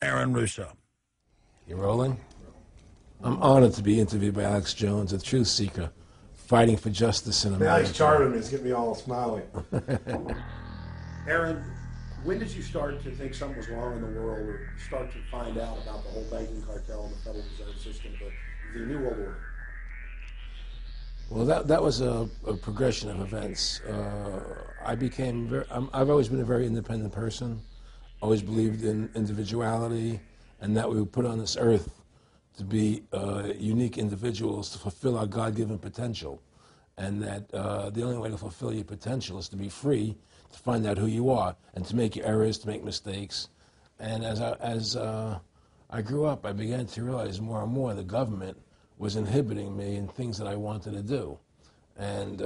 Aaron Russo. You rolling? I'm honored to be interviewed by Alex Jounds, a truth seeker, fighting for justice in America. Now he's charming me. It's getting me all smiley. Aaron, when did you start to think something was wrong in the world, or start to find out about the whole banking cartel and the Federal Reserve System, the New World Order? Well, that was a progression of events. I've always been a very independent person, always believed in individuality, and that we were put on this earth to be unique individuals to fulfill our God-given potential, and that the only way to fulfill your potential is to be free, to find out who you are, and to make your errors, to make mistakes. And as I grew up, I began to realize more and more the government was inhibiting me in things that I wanted to do. And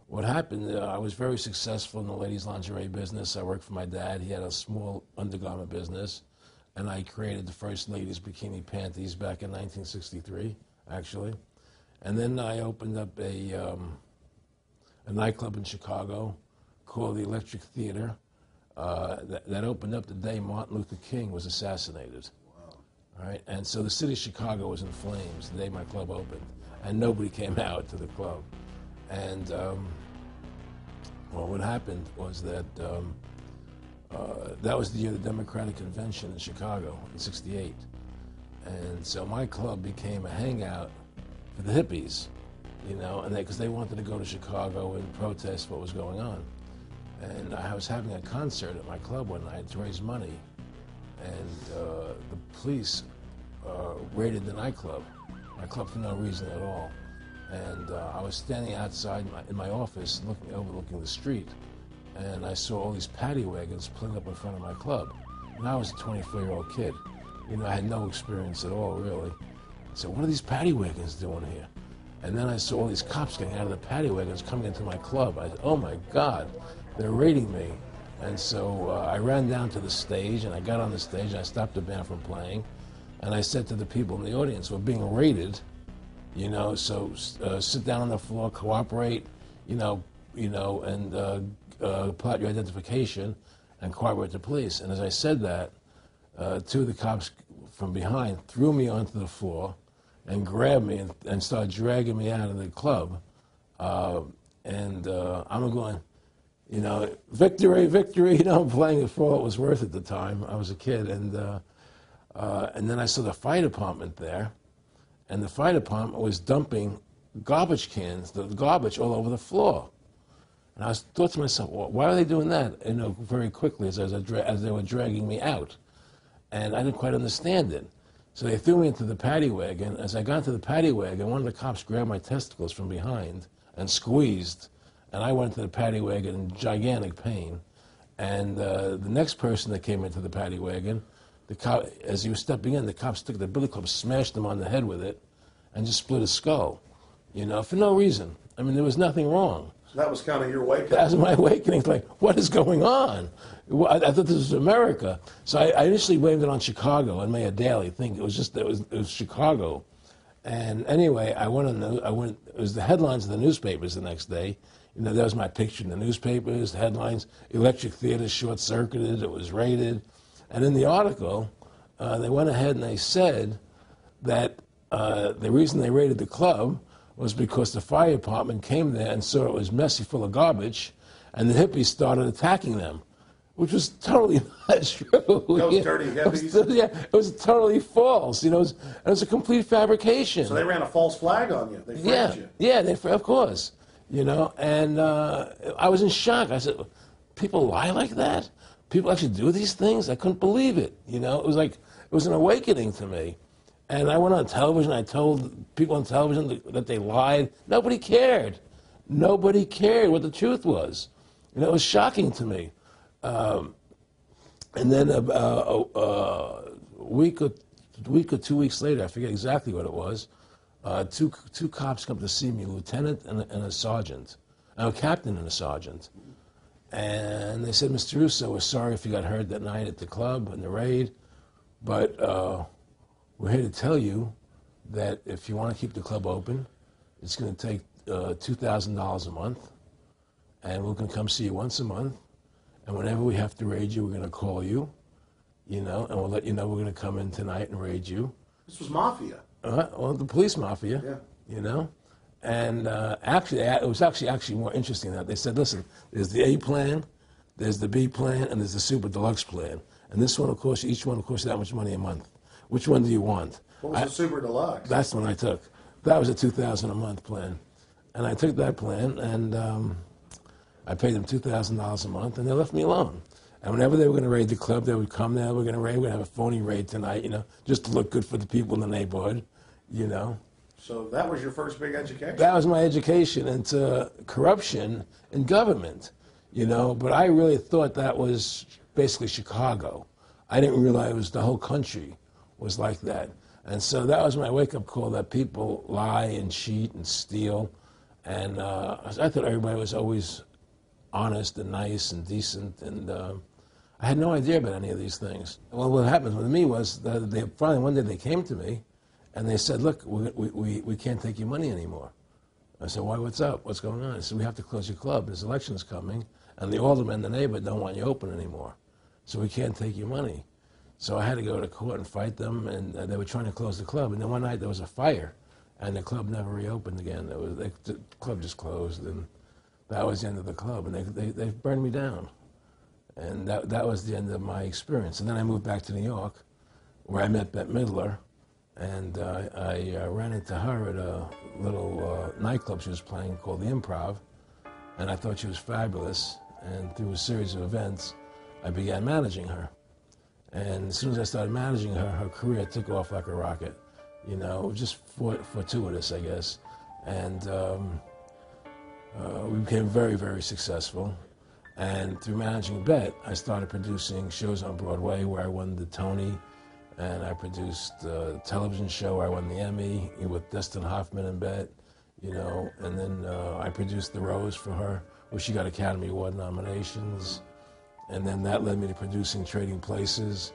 what happened, I was very successful in the ladies' lingerie business. I worked for my dad. He had a small undergarment business. And I created the first ladies' bikini panties back in 1963, actually. And then I opened up a nightclub in Chicago called the Electric Theater that opened up the day Martin Luther King was assassinated. All right, and so the city of Chicago was in flames the day my club opened, and nobody came out to the club. And well, what happened was that that was the year of the Democratic Convention in Chicago in '68, and so my club became a hangout for the hippies, you know, and because they wanted to go to Chicago and protest what was going on. And I was having a concert at my club one night to raise money. And the police raided the nightclub, my club, for no reason at all. And I was standing outside in my office, overlooking the street, and I saw all these paddy wagons pulling up in front of my club. And I was a 24-year-old kid. You know, I had no experience at all, really. So what are these paddy wagons doing here? And then I saw all these cops getting out of the paddy wagons coming into my club. I said, oh my God, they're raiding me. And so I ran down to the stage, and I got on the stage, and I stopped the band from playing, and I said to the people in the audience, we're being raided, you know, so sit down on the floor, cooperate, and pull out your identification and cooperate with the police. And as I said that, two of the cops from behind threw me onto the floor and grabbed me and started dragging me out of the club. I'm going, you know, victory, victory, you know, I'm playing it for all it was worth at the time. I was a kid, and then I saw the fire department there, and the fire department was dumping garbage cans, the garbage all over the floor. And I thought to myself, well, why are they doing that, you know, very quickly as they were dragging me out? And I didn't quite understand it. So they threw me into the paddy wagon. As I got into the paddy wagon, one of the cops grabbed my testicles from behind and squeezed, and I went into the paddy wagon in gigantic pain. And the next person that came into the paddy wagon, the cop, as he was stepping in, the cops took the billy club, smashed him on the head with it, and just split his skull, you know, for no reason. I mean, there was nothing wrong. So that was kind of your awakening. That was my awakening. Like, what is going on? I thought this was America. So I initially blamed it on Chicago and made a daily thing. It was Chicago. And anyway, it was the headlines of the newspapers the next day. You know, there was my picture in the newspapers, the headlines, Electric Theater short-circuited, it was raided. And in the article, they went ahead and they said that the reason they raided the club was because the fire department came there and saw it was messy, full of garbage, and the hippies started attacking them, which was totally not true. Those dirty hippies? It was totally false. You know, it was a complete fabrication. So they ran a false flag on you. They framed you. Yeah, of course. You know, and I was in shock. I said, people lie like that? People actually do these things? I couldn't believe it. You know, it was an awakening to me. And I went on television. I told people on television that they lied. Nobody cared. Nobody cared what the truth was. And it was shocking to me. And then a week or 2 weeks later, I forget exactly what it was, two cops come to see me, a lieutenant and a sergeant, a captain and a sergeant. And they said, Mr. Russo, we're sorry if you got hurt that night at the club in the raid, but we're here to tell you that if you want to keep the club open, it's going to take $2,000 a month, and we're going to come see you once a month, and whenever we have to raid you, we're going to call you, you know, and we'll let you know we're going to come in tonight and raid you. This was mafia. Well, the police mafia, you know. And actually, it was actually more interesting than that. They said, listen, there's the A plan, there's the B plan, and there's the super deluxe plan. And this one, of course, each one, of course, that much money a month. Which one do you want? What was the super deluxe? That's the one I took. That was a $2,000 a month plan. And I took that plan, and I paid them $2,000 a month, and they left me alone. And whenever they were going to raid the club, they would come there, we're going to have a phony raid tonight, you know, just to look good for the people in the neighborhood, you know. So that was your first big education? That was my education into corruption in government, you know, but I really thought that was basically Chicago. I didn't realize the whole country was like that. And so that was my wake-up call, that people lie and cheat and steal. And I thought everybody was always honest and nice and decent, and I had no idea about any of these things. Well, what happened with me was that they finally one day they came to me and they said, look, we can't take your money anymore. I said, why, what's up? What's going on? I said, we have to close your club. There's elections coming, and the aldermen in the neighborhood don't want you open anymore. So we can't take your money. So I had to go to court and fight them, and they were trying to close the club. And then one night there was a fire, and the club never reopened again. The club just closed, and that was the end of the club. And they burned me down. And that was the end of my experience. And then I moved back to New York, where I met Bette Midler, and I ran into her at a little nightclub she was playing called the Improv, and I thought she was fabulous. And through a series of events, I began managing her. And as soon as I started managing her, her career took off like a rocket. You know, just fortuitous, I guess. And we became very, very successful. And through managing Bette, I started producing shows on Broadway where I won the Tony, and I produced a television show where I won the Emmy with Dustin Hoffman and Bette, you know, and then I produced The Rose for her, where she got Academy Award nominations. And then that led me to producing Trading Places,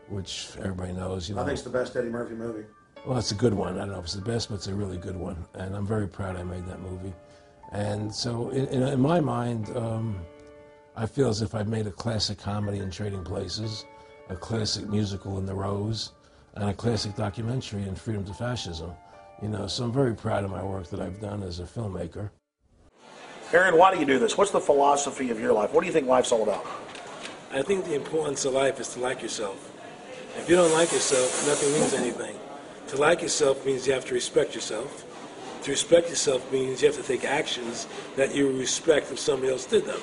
which everybody knows, you know. I think it's the best Eddie Murphy movie. Well, it's a good one. I don't know if it's the best, but it's a really good one. And I'm very proud I made that movie. And so in my mind, I feel as if I've made a classic comedy in Trading Places, a classic musical in The Rose, and a classic documentary in Freedom to Fascism. You know, so I'm very proud of my work that I've done as a filmmaker. Aaron, why do you do this? What's the philosophy of your life? What do you think life's all about? I think the importance of life is to like yourself. If you don't like yourself, nothing means anything. To like yourself means you have to respect yourself. To respect yourself means you have to take actions that you respect if somebody else did them.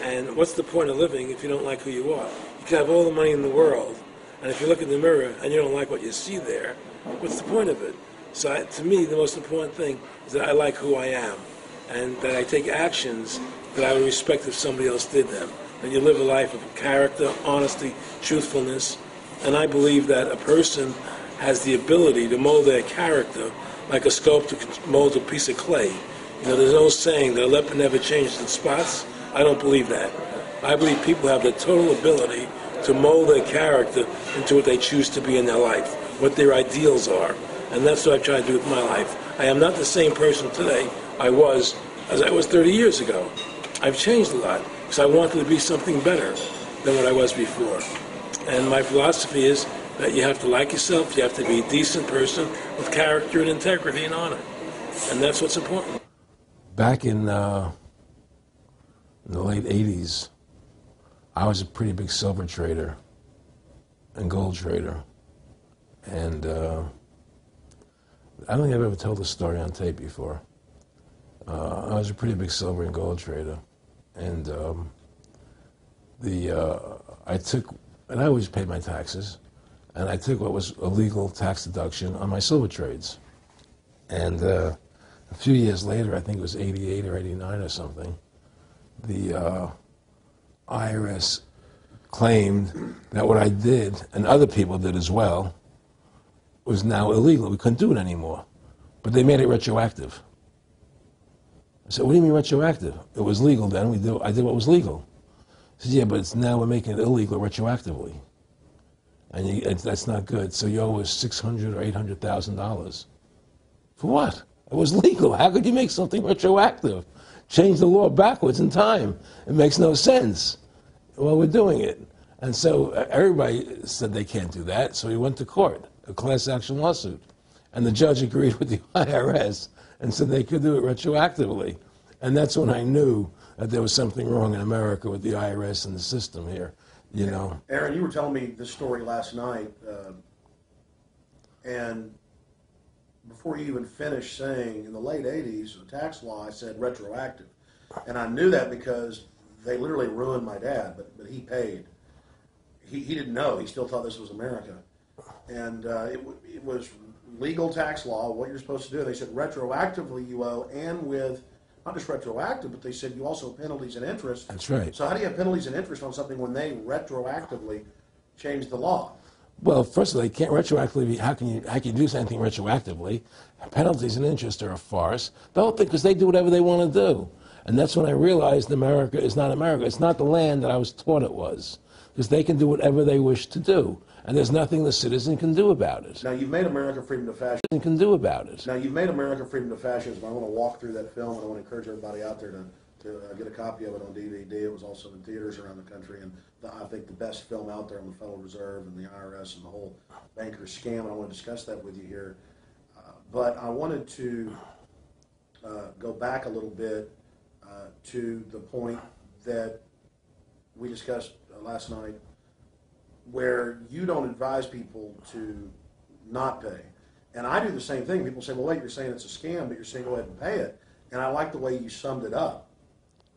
And what's the point of living if you don't like who you are? You can have all the money in the world, and if you look in the mirror and you don't like what you see there, what's the point of it? So to me, the most important thing is that I like who I am, and that I take actions that I would respect if somebody else did them. And you live a life of character, honesty, truthfulness, and I believe that a person has the ability to mold their character like a sculptor can mold a piece of clay. You know, there's no saying that a leopard never changes its spots. I don't believe that. I believe people have the total ability to mold their character into what they choose to be in their life, what their ideals are. And that's what I try to do with my life. I am not the same person today as I was 30 years ago. I've changed a lot because I wanted to be something better than what I was before. And my philosophy is that you have to like yourself, you have to be a decent person with character and integrity and honor. And that's what's important. Back in the late 80s, I was a pretty big silver trader and gold trader. And I don't think I've ever told this story on tape before. I was a pretty big silver and gold trader. And I always paid my taxes, and I took what was a legal tax deduction on my silver trades. And a few years later, I think it was 88 or 89 or something, the IRS claimed that what I did, and other people did as well, was now illegal. We couldn't do it anymore. But they made it retroactive. I said, what do you mean retroactive? It was legal then. I did what was legal. I said, yeah, but now we're making it illegal retroactively. And that's not good. So you owe us $600,000 or $800,000. For what? It was legal. How could you make something retroactive? Change the law backwards in time. It makes no sense. Well, we're doing it. And so everybody said they can't do that, so he went to court, a class action lawsuit. And the judge agreed with the IRS and said they could do it retroactively. And that's when I knew that there was something wrong in America with the IRS and the system here, you know. Aaron, you were telling me this story last night, and before you even finished saying, in the late 80s, the tax law, I said retroactive. And I knew that because they literally ruined my dad, but he paid. He didn't know. He still thought this was America. And it was legal tax law, what you're supposed to do. They said retroactively you owe, and with, not just retroactive, but they said you also have penalties and interest. That's right. So how do you have penalties and interest on something when they retroactively changed the law? Well, first of all, they can't retroactively. How can you do something retroactively? Penalties and interest are a farce. The whole thing, because they do whatever they want to do. And that's when I realized America is not America. It's not the land that I was taught it was. Because they can do whatever they wish to do. And there's nothing the citizen can do about it. Now, you've made America freedom to fascism. Can do about it. Now, you've made America freedom to fascism. I want to walk through that film, and I want to encourage everybody out there to get a copy of it on DVD. It was also in theaters around the country, and I think the best film out there on the Federal Reserve and the IRS and the whole banker scam, and I want to discuss that with you here. But I wanted to go back a little bit to the point that we discussed last night, where you don't advise people to not pay. And I do the same thing. People say, well, wait, you're saying it's a scam, but you're saying go ahead and pay it. And I like the way you summed it up.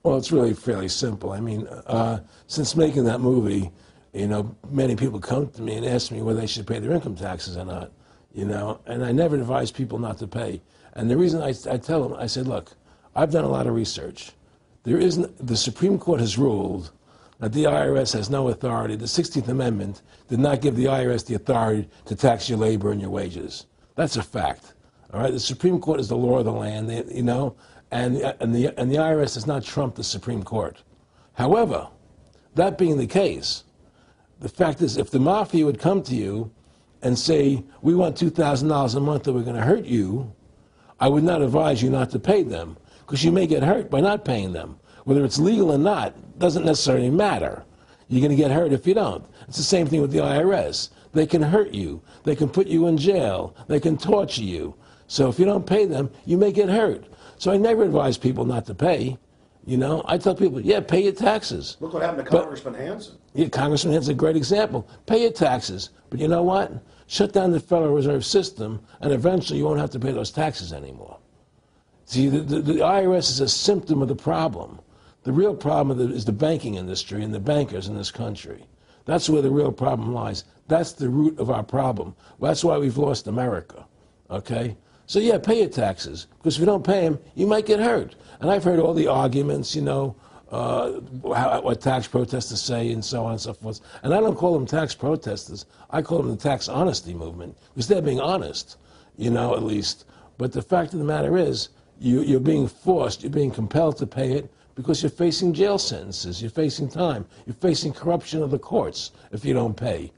Well, it's really fairly simple. I mean, since making that movie, you know, many people come to me and ask me whether they should pay their income taxes or not, you know, and I never advise people not to pay. And the reason I tell them, I said, look, I've done a lot of research. The Supreme Court has ruled that the IRS has no authority. The 16th Amendment did not give the IRS the authority to tax your labor and your wages. That's a fact. All right, the Supreme Court is the law of the land, you know, and the IRS does not trump the Supreme Court. However, that being the case, the fact is, if the mafia would come to you and say, we want $2,000 a month or we're going to hurt you, I would not advise you not to pay them, because you may get hurt by not paying them. Whether it's legal or not doesn't necessarily matter. You're going to get hurt if you don't. It's the same thing with the IRS. They can hurt you. They can put you in jail. They can torture you. So if you don't pay them, you may get hurt. So I never advise people not to pay. You know, I tell people, yeah, pay your taxes. Look what happened to Congressman Hansen. Yeah, Congressman Hansen's a great example. Pay your taxes. But you know what? Shut down the Federal Reserve System, and eventually you won't have to pay those taxes anymore. See, the IRS is a symptom of the problem. The real problem is the banking industry and the bankers in this country. That's where the real problem lies. That's the root of our problem. That's why we've lost America, okay? So yeah, pay your taxes, because if you don't pay them, you might get hurt. And I've heard all the arguments, you know, what tax protesters say and so on and so forth. And I don't call them tax protesters. I call them the tax honesty movement, because they're being honest, you know, at least. But the fact of the matter is, you're being forced, you're being compelled to pay it, because you're facing jail sentences, you're facing time, you're facing corruption of the courts if you don't pay,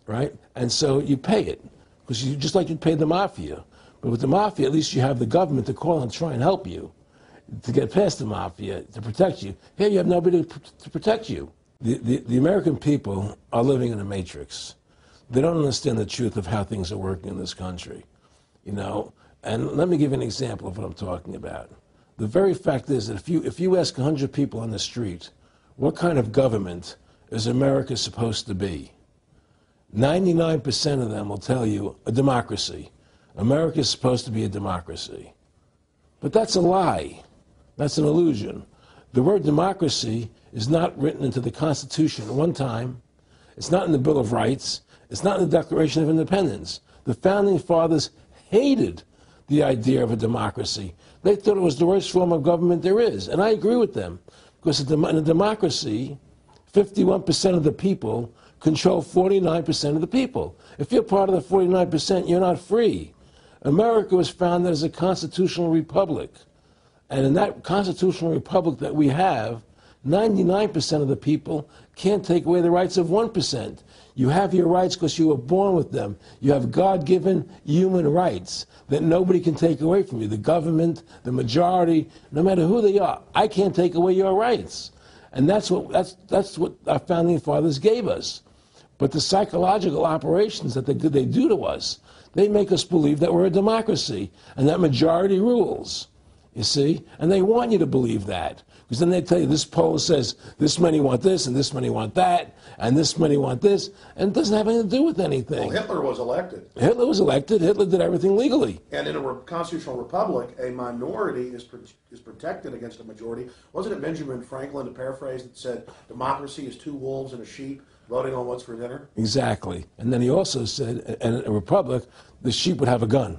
right? And so you pay it, because you just like you'd pay the mafia. But with the mafia, at least you have the government to call and try and help you to get past the mafia, to protect you. Here you have nobody to protect you. The American people are living in a matrix. They don't understand the truth of how things are working in this country, you know? And let me give you an example of what I'm talking about. The very fact is that if you ask 100 people on the street, what kind of government is America supposed to be? 99% of them will tell you a democracy. America is supposed to be a democracy. But that's a lie. That's an illusion. The word democracy is not written into the Constitution at one time. It's not in the Bill of Rights. It's not in the Declaration of Independence. The Founding Fathers hated the idea of a democracy. They thought it was the worst form of government there is. And I agree with them. Because in a democracy, 51% of the people control 49% of the people. If you're part of the 49%, you're not free. America was founded as a constitutional republic. And in that constitutional republic that we have, 99% of the people can't take away the rights of 1%. You have your rights because you were born with them. You have God-given human rights that nobody can take away from you. The government, the majority, no matter who they are, I can't take away your rights. And that's what our founding fathers gave us. But the psychological operations that they do to us, they make us believe that we're a democracy and that majority rules, you see? And they want you to believe that. Because then they tell you this poll says this many want this and this many want that and this many want this, and it doesn't have anything to do with anything. Well, Hitler was elected. Hitler was elected. Hitler did everything legally. And in a constitutional republic, a minority is protected against a majority. Wasn't it Benjamin Franklin, to paraphrase, that said democracy is two wolves and a sheep voting on what's for dinner? Exactly. And then he also said, in a republic, the sheep would have a gun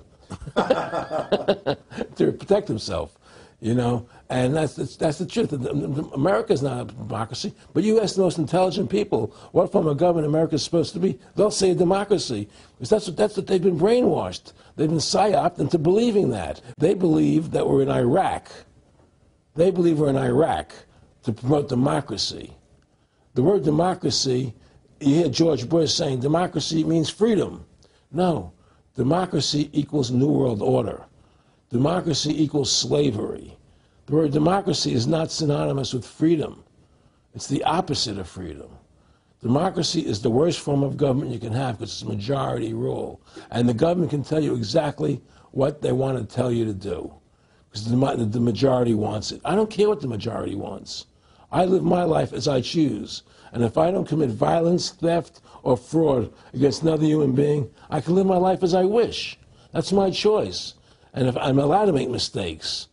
to protect himself. You know, and that's the truth. America's not a democracy, but you ask the most intelligent people what form of government America is supposed to be, they'll say a democracy, because that's what they've been brainwashed. They've been psyoped into believing that. They believe that we're in Iraq. They believe we're in Iraq to promote democracy. The word democracy, you hear George Bush saying democracy means freedom. No, democracy equals New World Order. Democracy equals slavery. The word democracy is not synonymous with freedom. It's the opposite of freedom. Democracy is the worst form of government you can have because it's majority rule. And the government can tell you exactly what they want to tell you to do because the majority wants it. I don't care what the majority wants. I live my life as I choose. And if I don't commit violence, theft, or fraud against another human being, I can live my life as I wish. That's my choice. And if I'm allowed to make mistakes,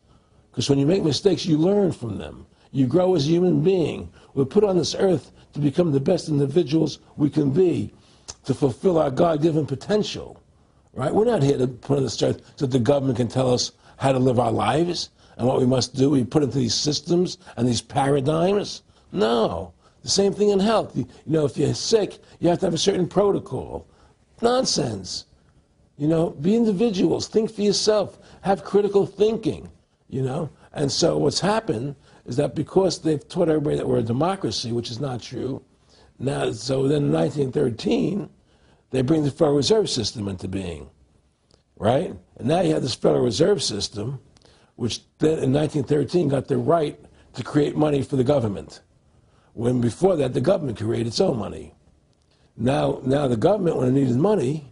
because when you make mistakes, you learn from them. You grow as a human being. We're put on this earth to become the best individuals we can be, to fulfill our God-given potential, right? We're not here to put on this earth so that the government can tell us how to live our lives and what we must do. We put into these systems and these paradigms. No. The same thing in health. You know, if you're sick, you have to have a certain protocol. Nonsense. You know, be individuals, think for yourself, have critical thinking, you know. And so what's happened is that because they've taught everybody that we're a democracy, which is not true, now, so then in 1913, they bring the Federal Reserve System into being, right? And now you have this Federal Reserve System, which then in 1913 got the right to create money for the government, when before that the government created its own money. Now the government, when it needed money,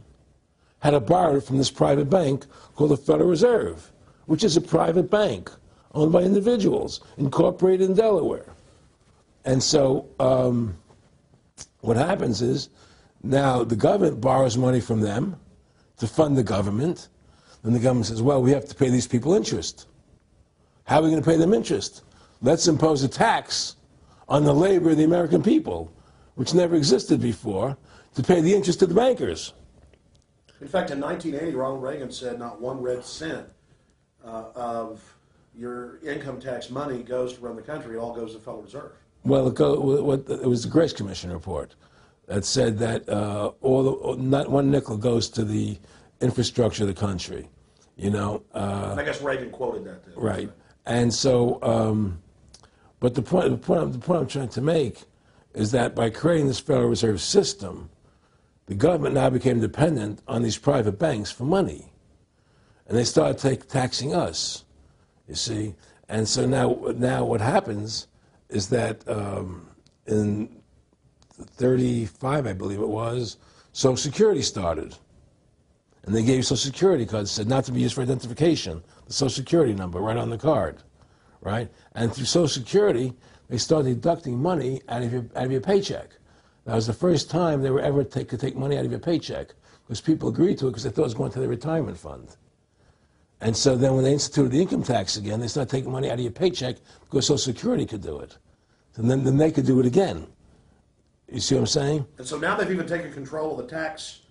had to borrow it from this private bank called the Federal Reserve, which is a private bank owned by individuals, incorporated in Delaware. And so what happens is now the government borrows money from them to fund the government. Then the government says, well, we have to pay these people interest. How are we going to pay them interest? Let's impose a tax on the labor of the American people, which never existed before, to pay the interest to the bankers. In fact, in 1980, Ronald Reagan said not one red cent of your income tax money goes to run the country. It all goes to the Federal Reserve. Well, it was the Grace Commission report that said that not one nickel goes to the infrastructure of the country. You know. And I guess Reagan quoted that. Too, right. And so, but the point I'm trying to make is that by creating this Federal Reserve System, the government now became dependent on these private banks for money. And they started taxing us, you see. And so now what happens is that in 1935, I believe it was, Social Security started. And they gave Social Security cards, said not to be used for identification, the Social Security number right on the card, right? And through Social Security, they started deducting money out of your paycheck. That was the first time they were ever could take money out of your paycheck, because people agreed to it because they thought it was going to their retirement fund. And so then when they instituted the income tax again, they started taking money out of your paycheck because Social Security could do it. And then they could do it again. You see what I'm saying? And so now they've even taken control of the tax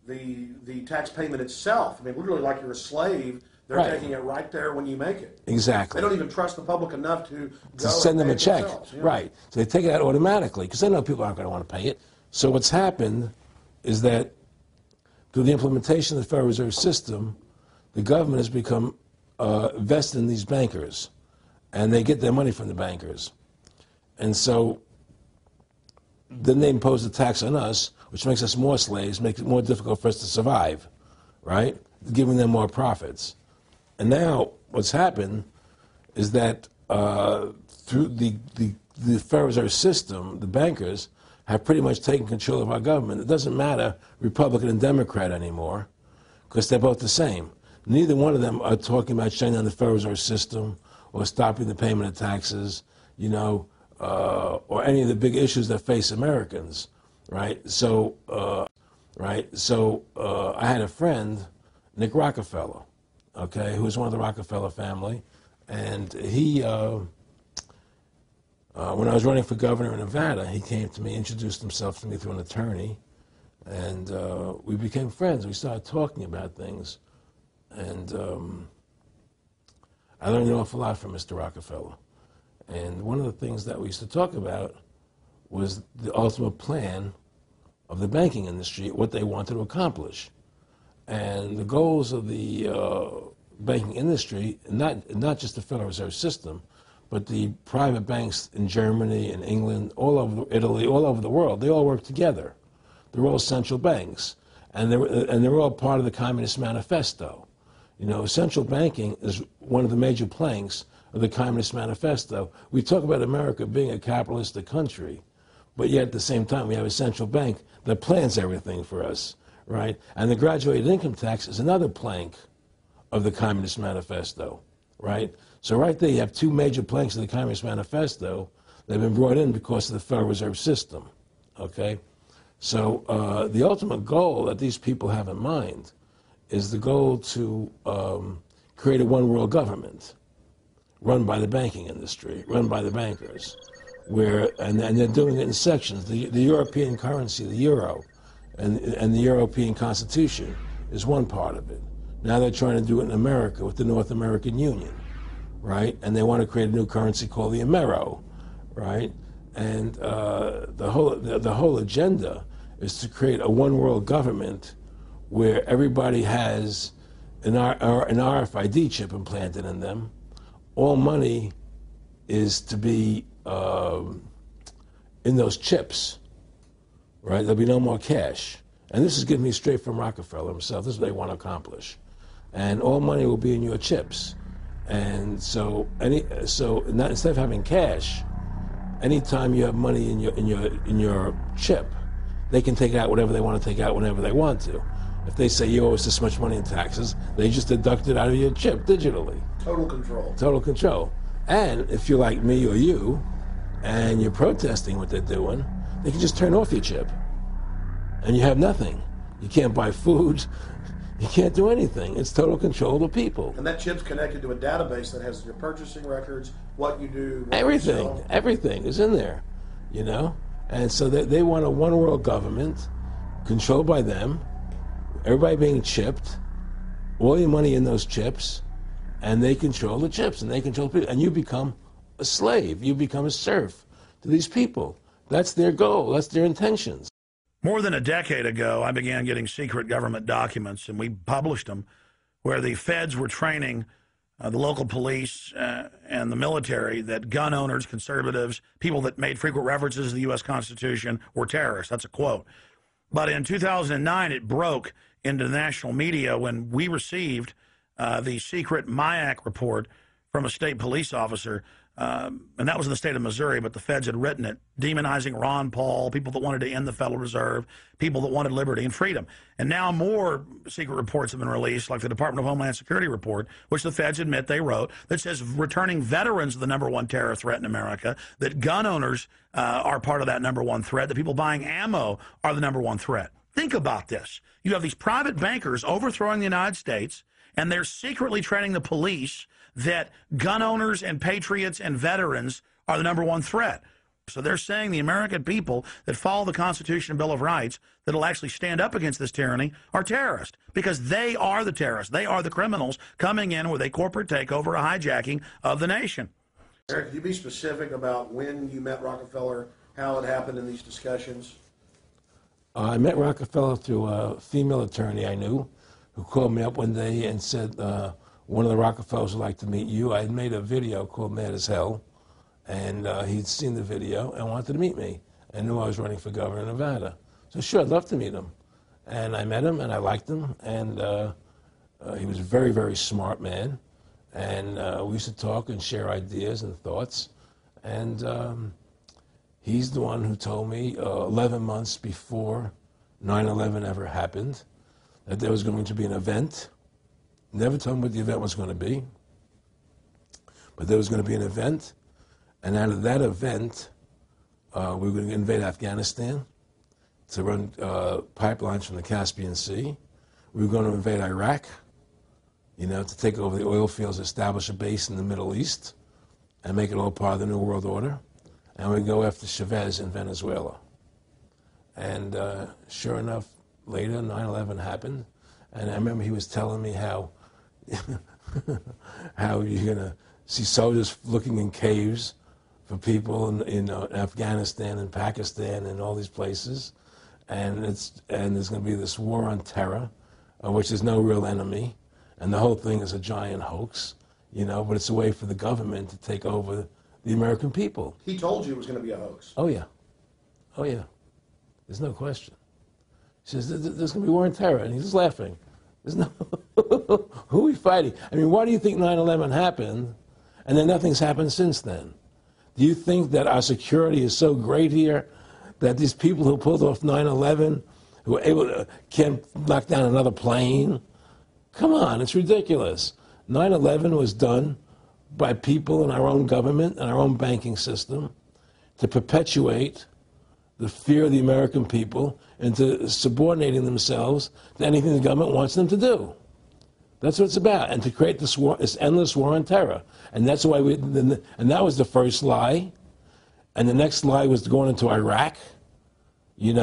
payment itself. I mean, literally like you're a slave. They're taking it right there when you make it. Exactly. They don't even trust the public enough to send them a check. Yeah. Right. So they take it out automatically because they know people aren't going to want to pay it. So what's happened is that through the implementation of the Federal Reserve System, the government has become vested in these bankers, and they get their money from the bankers. And so then they impose a tax on us, which makes us more slaves, makes it more difficult for us to survive, right? Giving them more profits. And now what's happened is that through the the Federal Reserve System, the bankers, have pretty much taken control of our government. It doesn't matter Republican and Democrat anymore, because they're both the same. Neither one of them are talking about shutting down the Federal Reserve System or stopping the payment of taxes, you know, or any of the big issues that face Americans, right? So, I had a friend, Nick Rockefeller, okay, who was one of the Rockefeller family, and he, when I was running for governor in Nevada, he came to me, introduced himself to me through an attorney, and we became friends. We started talking about things, and I learned an awful lot from Mr. Rockefeller. And one of the things that we used to talk about was the ultimate plan of the banking industry, what they wanted to accomplish. And the goals of the banking industry, not just the Federal Reserve System, but the private banks in Germany and England, all over Italy, all over the world, they all work together. They're all central banks, and they're all part of the Communist Manifesto. You know, central banking is one of the major planks of the Communist Manifesto. We talk about America being a capitalistic country, but yet at the same time we have a central bank that plans everything for us, right? And the graduated income tax is another plank of the Communist Manifesto, right? So right there you have two major planks of the Communist Manifesto that have been brought in because of the Federal Reserve System, okay? So the ultimate goal that these people have in mind is the goal to create a one-world government run by the banking industry, run by the bankers, and they're doing it in sections. The European currency, the euro, and the European Constitution is one part of it. Now they're trying to do it in America with the North American Union, right? And they want to create a new currency called the Amero, right? And the whole agenda is to create a one-world government where everybody has an RFID chip implanted in them. All money is to be in those chips, right? There'll be no more cash. And this is getting me straight from Rockefeller himself. This is what they want to accomplish. And all money will be in your chips. And so instead of having cash, anytime you have money in your chip, they can take out whatever they want to take out whenever they want to. If they say you owe us this much money in taxes, they just deduct it out of your chip digitally. Total control. Total control. And if you're like me or you, and you're protesting what they're doing, they can just turn off your chip. And you have nothing. You can't buy food. You can't do anything. It's total control of the people. And that chip's connected to a database that has your purchasing records, what you do, what everything. you sell. Everything is in there, you know? And so they want a one-world government controlled by them, everybody being chipped, all your money in those chips, and they control the chips, and they control people. And you become a slave. You become a serf to these people. That's their goal. That's their intentions. More than a decade ago, I began getting secret government documents, and we published them, where the feds were training the local police and the military that gun owners, conservatives, people that made frequent references to the U.S. Constitution were terrorists. That's a quote. But in 2009, it broke into the national media when we received the secret MIAC report from a state police officer, and that was in the state of Missouri, but the feds had written it, demonizing Ron Paul, people that wanted to end the Federal Reserve, people that wanted liberty and freedom. And now more secret reports have been released, like the Department of Homeland Security report, which the feds admit they wrote, that says returning veterans are the #1 terror threat in America, that gun owners are part of that #1 threat, that people buying ammo are the #1 threat. Think about this. You have these private bankers overthrowing the United States, and they're secretly training the police that gun owners and patriots and veterans are the #1 threat. So they're saying the American people that follow the Constitution and Bill of Rights that'll actually stand up against this tyranny are terrorists, because they are the terrorists. They are the criminals coming in with a corporate takeover, a hijacking of the nation. Eric, can you be specific about when you met Rockefeller, how it happened in these discussions? I met Rockefeller through a female attorney I knew who called me up one day and said, one of the Rockefellers would like to meet you. I had made a video called Mad as Hell, and he'd seen the video and wanted to meet me and knew I was running for governor of Nevada. So sure, I'd love to meet him. And I met him, and I liked him, and he was a very, very smart man. And we used to talk and share ideas and thoughts. And He's the one who told me 11 months before 9/11 ever happened that there was going to be an event. Never told me what the event was going to be, but there was going to be an event, and out of that event, we were going to invade Afghanistan to run pipelines from the Caspian Sea. We were going to invade Iraq, to take over the oil fields, establish a base in the Middle East, and make it all part of the New World Order. And we'd go after Chavez in Venezuela. And sure enough, later 9/11 happened, and I remember he was telling me how how you're going to see soldiers looking in caves for people in Afghanistan and Pakistan and all these places, and there's going to be this war on terror, which is no real enemy, and the whole thing is a giant hoax, but it's a way for the government to take over the American people. He told you it was going to be a hoax. Oh yeah, there's no question. He says there's going to be war on terror, and he's laughing. There's no who are we fighting? I mean, why do you think 9/11 happened, and then nothing's happened since then? Do you think that our security is so great here that these people who pulled off 9/11, who were able to, can't knock down another plane? Come on, it's ridiculous. 9/11 was done by people in our own government and our own banking system to perpetuate the fear of the American people into subordinating themselves to anything the government wants them to do. That's what it's about, and to create this war, this endless war on terror. And that's why and that was the first lie. And the next lie was going into Iraq, to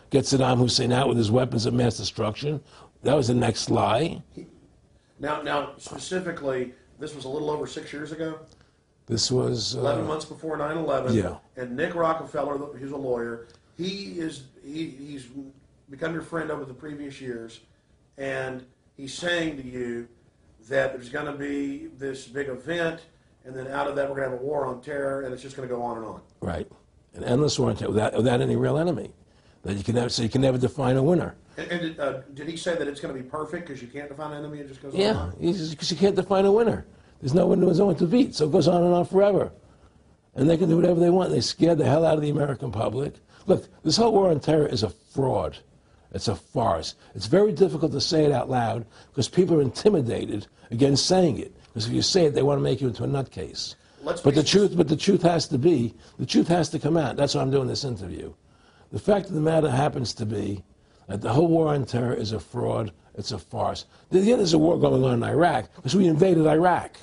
get Saddam Hussein out with his weapons of mass destruction. That was the next lie. Now, specifically, this was a little over 6 years ago? This was 11 months before 9/11. Yeah. And Nick Rockefeller, who's a lawyer, he's become your friend over the previous years, and he's saying to you that there's going to be this big event, and then out of that we're going to have a war on terror, and it's just going to go on and on. Right. An endless war on terror without any real enemy. That you can never define a winner. And did he say that it's going to be perfect because you can't define an enemy? It just goes on Yeah, and on? because you can't define a winner. There's no one to beat, so it goes on and on forever. And they can do whatever they want. They scared the hell out of the American public. Look, this whole war on terror is a fraud. It's a farce. It's very difficult to say it out loud because people are intimidated against saying it. Because if you say it, they want to make you into a nutcase. But the truth has to come out. That's why I'm doing this interview. The fact of the matter happens to be that the whole war on terror is a fraud. It's a farce. There's a war going on in Iraq because we invaded Iraq.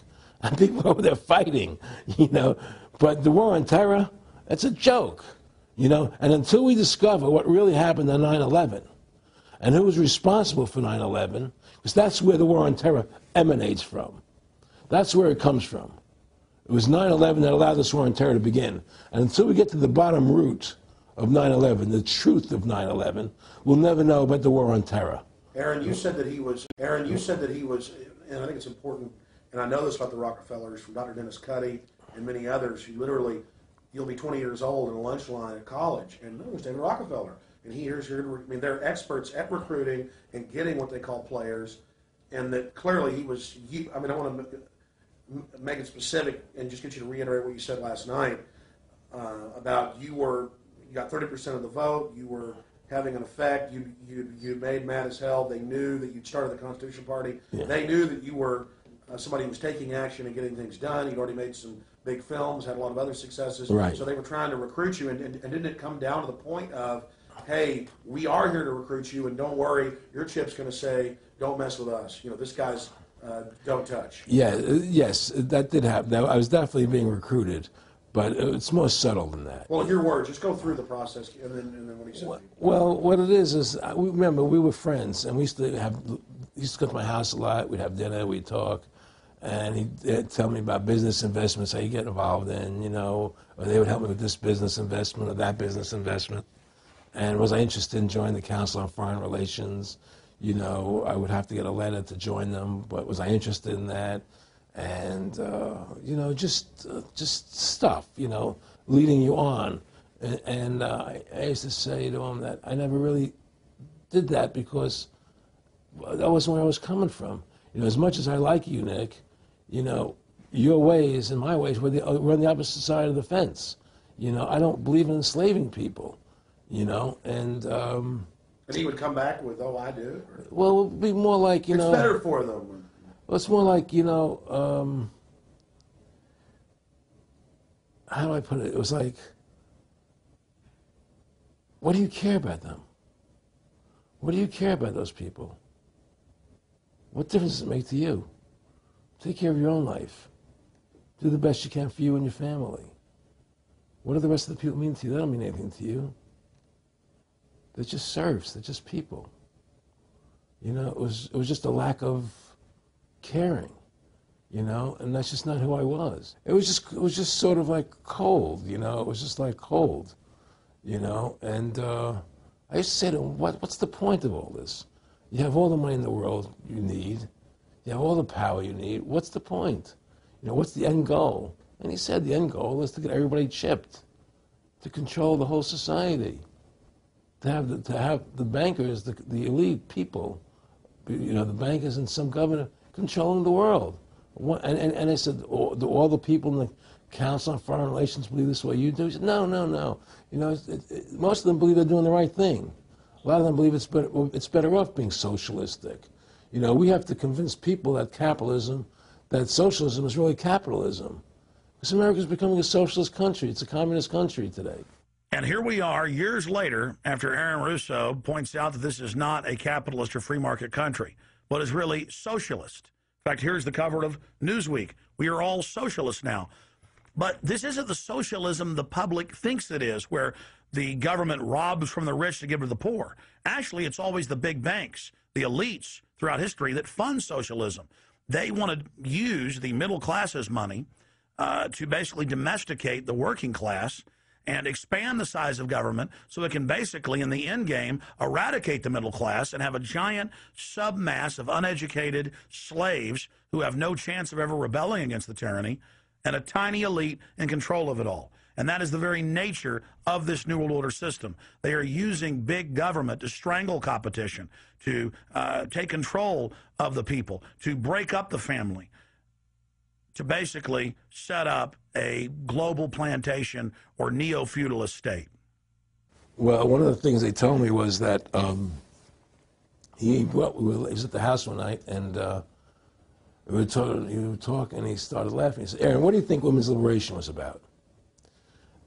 And people over there fighting, But the war on terror, that's a joke, And until we discover what really happened on 9/11 and who was responsible for 9/11, because that's where the war on terror emanates from. That's where it comes from. It was 9/11 that allowed this war on terror to begin. And until we get to the bottom root of 9/11, the truth of 9/11, we'll never know about the war on terror. Aaron, you said that he was, and I think it's important, and I know this about the Rockefellers from Dr. Dennis Cuddy and many others, who literally, you'll be 20 years old in a lunch line at college, and no, there's David Rockefeller. And they're experts at recruiting and getting what they call players, and that clearly he was, I want to make it specific and just get you to reiterate what you said last night about you got 30% of the vote, you were having an effect, you made mad as hell, they knew that you'd started the Constitution Party, They knew that you were somebody who was taking action and getting things done, you'd already made some big films, had a lot of other successes, right. So they were trying to recruit you, and didn't it come down to the point of, hey, we are here to recruit you, and don't worry, your chip's going to say, don't mess with us, this guy's don't touch. Yeah, yes, that did happen. I was definitely being recruited. But it's more subtle than that. Well, in your words, just go through the process, and then what he said. Well, what it is remember, we were friends, and he used to come to my house a lot. We'd have dinner, we'd talk, and he'd tell me about business investments, how you get involved in, or they would help me with this business investment or that business investment. And was I interested in joining the Council on Foreign Relations? I would have to get a letter to join them, but was I interested in that? And just stuff, leading you on. And I used to say to him that I never really did that because that wasn't where I was coming from. As much as I like you, Nick, your ways and my ways, we're on the opposite side of the fence. You know, I don't believe in enslaving people, you know, and he would come back with, "Oh, I do." Well, it would be more like, you know, it's better for them. Well, it's more like, you know, how do I put it? It was like, what do you care about them? What do you care about those people? What difference does it make to you? Take care of your own life. Do the best you can for you and your family. What do the rest of the people mean to you? They don't mean anything to you. They're just serfs. They're just people. You know, it was just a lack of caring, you know, and that's just not who I was. It was just sort of like cold, you know. It was just like cold, you know. And I used to say to him, what's the point of all this? You have all the money in the world you need. You have all the power you need. What's the point? You know, what's the end goal? And he said the end goal is to get everybody chipped, to control the whole society, to have the bankers, the elite people, you know, the bankers and some governor controlling the world. And I said, all the people in the Council on Foreign Relations believe this way you do? He said, no. You know, most of them believe they're doing the right thing. A lot of them believe it's better off being socialistic. You know, we have to convince people that that socialism is really capitalism. Because America's becoming a socialist country. It's a communist country today. And here we are years later after Aaron Russo points out that this is not a capitalist or free market country, but is really socialist. In fact, here's the cover of Newsweek. We are all socialists now. But this isn't the socialism the public thinks it is, where the government robs from the rich to give to the poor. Actually, it's always the big banks, the elites throughout history that fund socialism. They want to use the middle class's money to basically domesticate the working class and expand the size of government so it can basically, in the end game, eradicate the middle class and have a giant submass of uneducated slaves who have no chance of ever rebelling against the tyranny, and a tiny elite in control of it all. And that is the very nature of this New World Order system. They are using big government to strangle competition, to take control of the people, to break up the family, to basically set up a global plantation or neo-feudalist state. Well, one of the things they told me was that he was at the house one night, and we were talking, and he started laughing. He said, "Aaron, what do you think women's liberation was about?"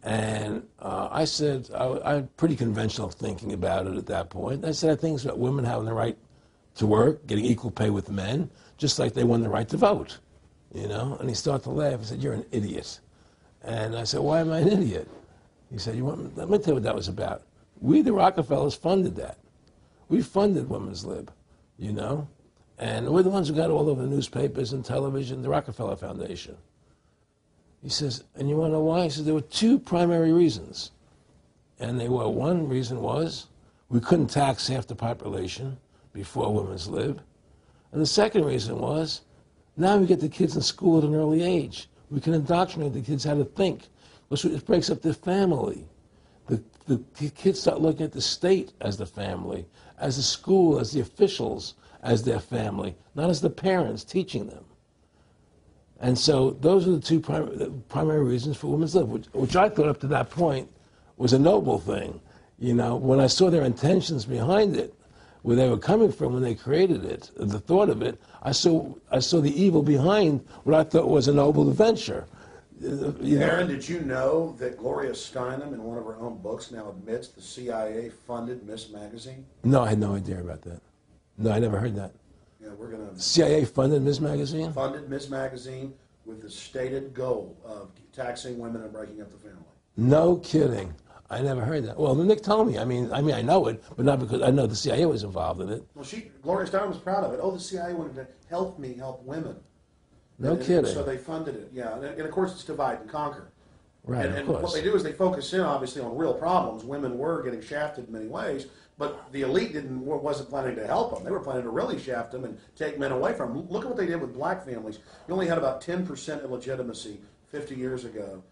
And I said, I had pretty conventional thinking about it at that point. I said, I think it's about women having the right to work, getting equal pay with men, just like they won the right to vote, you know? And he started to laugh. He said, "You're an idiot." And I said, "Why am I an idiot?" He said, let me tell you what that was about. We, the Rockefellers, funded that. We funded women's lib, you know? And we're the ones who got all over the newspapers and television, the Rockefeller Foundation. He says, "And you want to know why?" He says, "There were two primary reasons." And they were, one reason was we couldn't tax half the population before women's lib. And the second reason was, now we get the kids in school at an early age. We can indoctrinate the kids how to think. It breaks up the family. The kids start looking at the state as the family, as the school, as the officials, as their family, not as the parents teaching them. And so those are the two primary reasons for women's lib, which I thought up to that point was a noble thing. You know, when I saw their intentions behind it, where they were coming from when they created it, the thought of it, I saw the evil behind what I thought was a noble venture. Aaron, did you know that Gloria Steinem, in one of her own books, now admits the CIA funded Miss Magazine? No, I had no idea about that. No, I never heard that. Yeah, we're going to... CIA funded Miss Magazine? Funded Miss Magazine with the stated goal of taxing women and breaking up the family. No kidding. I never heard that. Well, Nick told me. I mean, I know it, but not because I know the CIA was involved in it. Well, Gloria Steinem was proud of it. Oh, the CIA wanted to help me help women. No kidding. So they funded it, yeah. And of course, it's divide and conquer. Right, and of course. What they do is they focus in, obviously, on real problems. Women were getting shafted in many ways, but the elite wasn't planning to help them. They were planning to really shaft them and take men away from them. Look at what they did with black families. You only had about 10% illegitimacy 50 years ago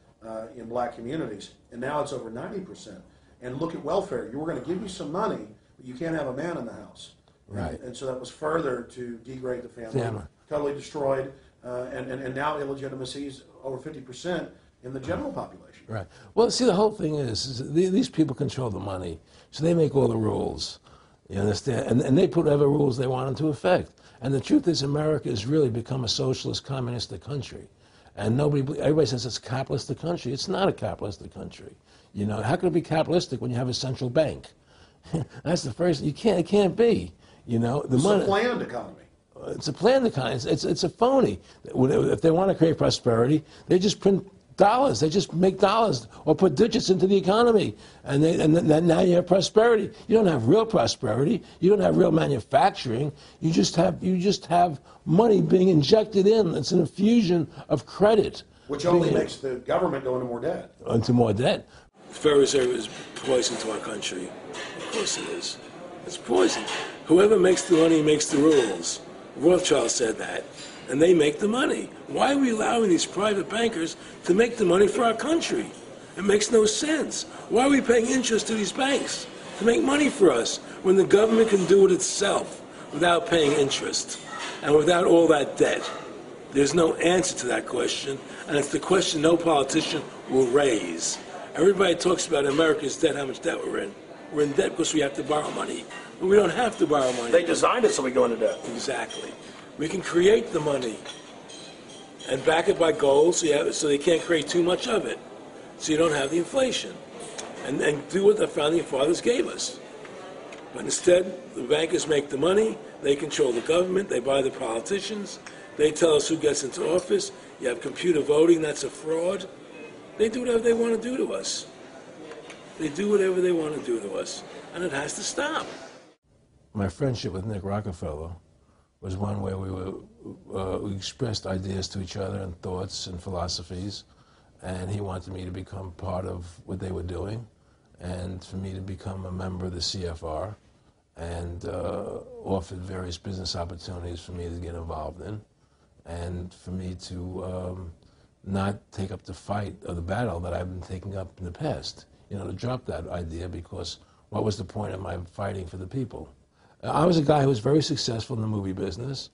in black communities, and now it's over 90%. And look at welfare. We're going to give you some money, but you can't have a man in the house. Right. And so that was further to degrade the family. Totally destroyed and now illegitimacy is over 50% in the general population. Right. Well, see, the whole thing is these people control the money, so they make all the rules. You understand? And they put whatever rules they want into effect. And the truth is, America has really become a socialist, communistic country. And everybody says it's a capitalistic country. It's not a capitalistic country. You know, how can it be capitalistic when you have a central bank? That's the first. It can't be. You know, It's a planned economy. It's a planned economy. It's a phony. If they want to create prosperity, they just print dollars. They just make dollars or put digits into the economy, and then now you have prosperity. You don't have real prosperity. You don't have real manufacturing. You just have money being injected in. It's an infusion of credit, which only makes the government go into more debt. Into more debt. The Federal Reserve is poison to our country. Of course it is. It's poison. Whoever makes the money makes the rules. Rothschild said that. And they make the money. Why are we allowing these private bankers to make the money for our country? It makes no sense. Why are we paying interest to these banks to make money for us when the government can do it itself without paying interest and without all that debt? There's no answer to that question, and it's the question no politician will raise. Everybody talks about America's debt, how much debt we're in. We're in debt because we have to borrow money. But we don't have to borrow money. They designed it so we go into debt. Exactly. We can create the money and back it by gold so they can't create too much of it, so you don't have the inflation. And do what the founding fathers gave us. But instead, the bankers make the money, they control the government, they buy the politicians, they tell us who gets into office, you have computer voting, that's a fraud. They do whatever they want to do to us. They do whatever they want to do to us, and it has to stop. My friendship with Nick Rockefeller was one where we expressed ideas to each other and thoughts and philosophies, and he wanted me to become part of what they were doing, and for me to become a member of the CFR, and offered various business opportunities for me to get involved in, and for me to not take up the fight or the battle that I've been taking up in the past, you know, to drop that idea, because what was the point of my fighting for the people? I was a guy who was very successful in the movie business,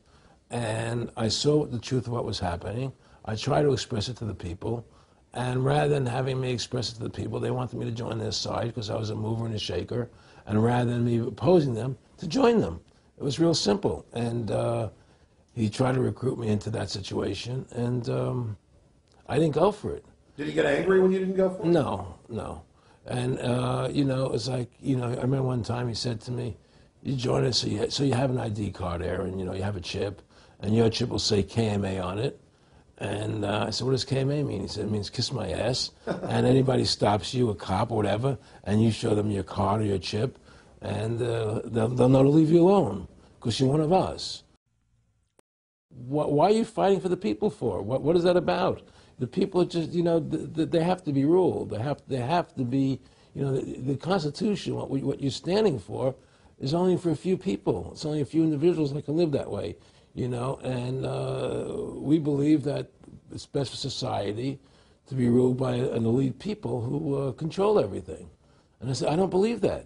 and I saw the truth of what was happening. I tried to express it to the people, and rather than having me express it to the people, they wanted me to join their side because I was a mover and a shaker, and rather than me opposing them, to join them. It was real simple, and he tried to recruit me into that situation, and I didn't go for it. Did he get angry when you didn't go for it? No. And, you know, it was like, you know, I remember one time he said to me, you join us, so you have an ID card, Aaron, you know, you have a chip, and your chip will say KMA on it. And I said, what does KMA mean? He said, it means kiss my ass. And anybody stops you, a cop or whatever, and you show them your card or your chip, and they'll know to leave you alone, because you're one of us. Why are you fighting for the people for? What is that about? The people are just, you know, they have to be ruled. They have to be, you know, the Constitution, what you're standing for, is only for a few people. It's only a few individuals that can live that way, you know, and we believe that it's best for society to be ruled by an elite people who control everything. And I said, I don't believe that.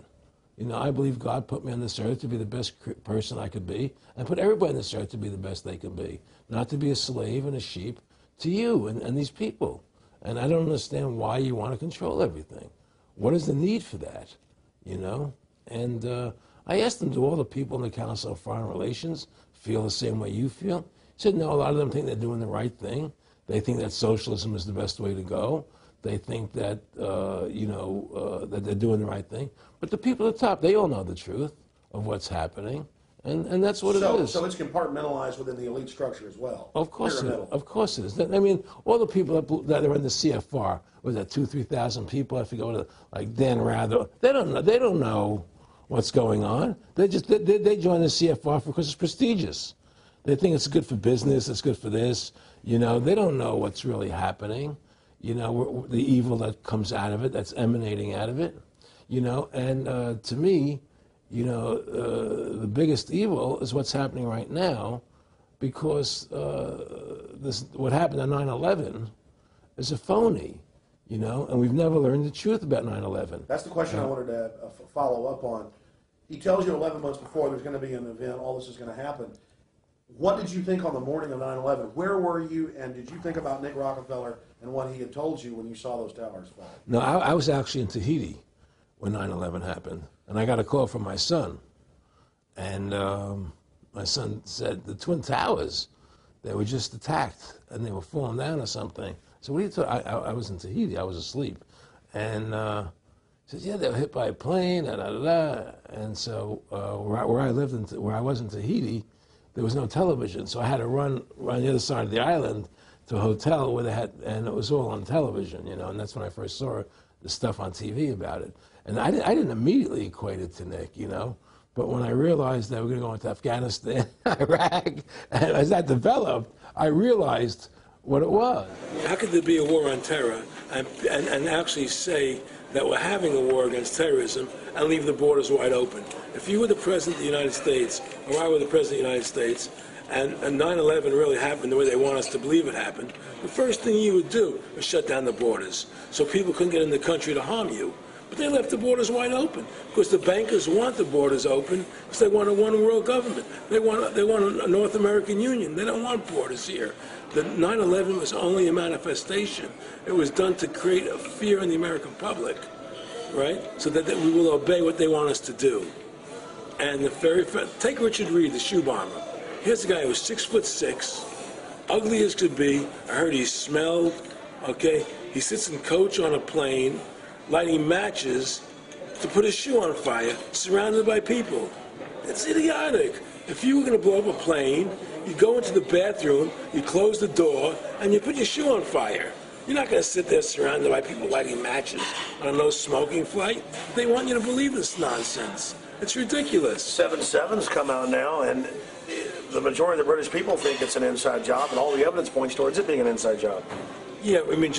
You know, I believe God put me on this earth to be the best person I could be, and put everybody on this earth to be the best they can be, not to be a slave and a sheep to you and these people. And I don't understand why you want to control everything. What is the need for that, you know? And I asked him, do all the people in the Council of Foreign Relations feel the same way you feel? He said, no, a lot of them think they're doing the right thing. They think that socialism is the best way to go. They think that, that they're doing the right thing. But the people at the top, they all know the truth of what's happening, and that's what it is. So it's compartmentalized within the elite structure as well. Of course it is. Of course it is. I mean, all the people that are in the CFR, was that 2,000-3,000 people? I forget, like Dan Rather. They don't know what's going on. They join the CFR because it's prestigious. They think it's good for business, it's good for this. You know, they don't know what's really happening. You know, the evil that comes out of it, that's emanating out of it. You know, and to me, you know, the biggest evil is what's happening right now, because what happened on 9/11 is a phony. You know, and we've never learned the truth about 9/11. That's the question I wanted to follow up on. He tells you 11 months before there's going to be an event, all this is going to happen. What did you think on the morning of 9/11? Where were you, and did you think about Nick Rockefeller and what he had told you when you saw those towers fall? No, I was actually in Tahiti when 9/11 happened, and I got a call from my son. And my son said, the Twin Towers, they were just attacked, and they were falling down or something. So what are you talking? I was in Tahiti, I was asleep. And he said, yeah, they were hit by a plane, da, da, da, da. And so where I lived, where I was in Tahiti, there was no television. So I had to run the other side of the island to a hotel where they had, and it was all on television, you know, and that's when I first saw the stuff on TV about it. And I didn't immediately equate it to Nick, you know, but when I realized that we were going to go into Afghanistan, Iraq, and as that developed, I realized what it was. How could there be a war on terror and actually say that we're having a war against terrorism and leave the borders wide open? If you were the President of the United States, or I were the President of the United States, and 9/11 really happened the way they want us to believe it happened, the first thing you would do was shut down the borders so people couldn't get in the country to harm you. But they left the borders wide open because the bankers want the borders open because they want a one-world government. They want a North American Union. They don't want borders here. The 9/11 was only a manifestation. It was done to create a fear in the American public, right? So that we will obey what they want us to do. And take Richard Reed, the shoe bomber. Here's a guy who was 6'6", ugly as could be. I heard he smelled, okay? He sits in coach on a plane, lighting matches to put his shoe on fire, surrounded by people. It's idiotic. If you were going to blow up a plane, you go into the bathroom, you close the door, and you put your shoe on fire. You're not going to sit there surrounded by people lighting matches on a no-smoking flight. They want you to believe this nonsense. It's ridiculous. 7/7's come out now, and the majority of the British people think it's an inside job, and all the evidence points towards it being an inside job. Yeah, I mean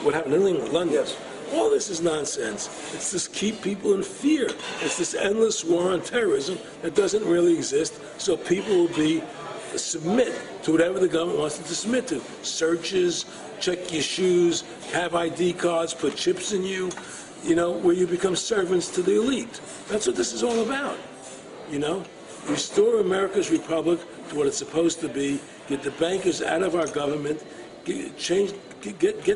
what happened in England, London? Yes. All this is nonsense. It's just keep people in fear. It's this endless war on terrorism that doesn't really exist, so people will submit to whatever the government wants them to submit to. Searches, check your shoes, have ID cards, put chips in you, you know, where you become servants to the elite. That's what this is all about, you know? Restore America's republic to what it's supposed to be, get the bankers out of our government, get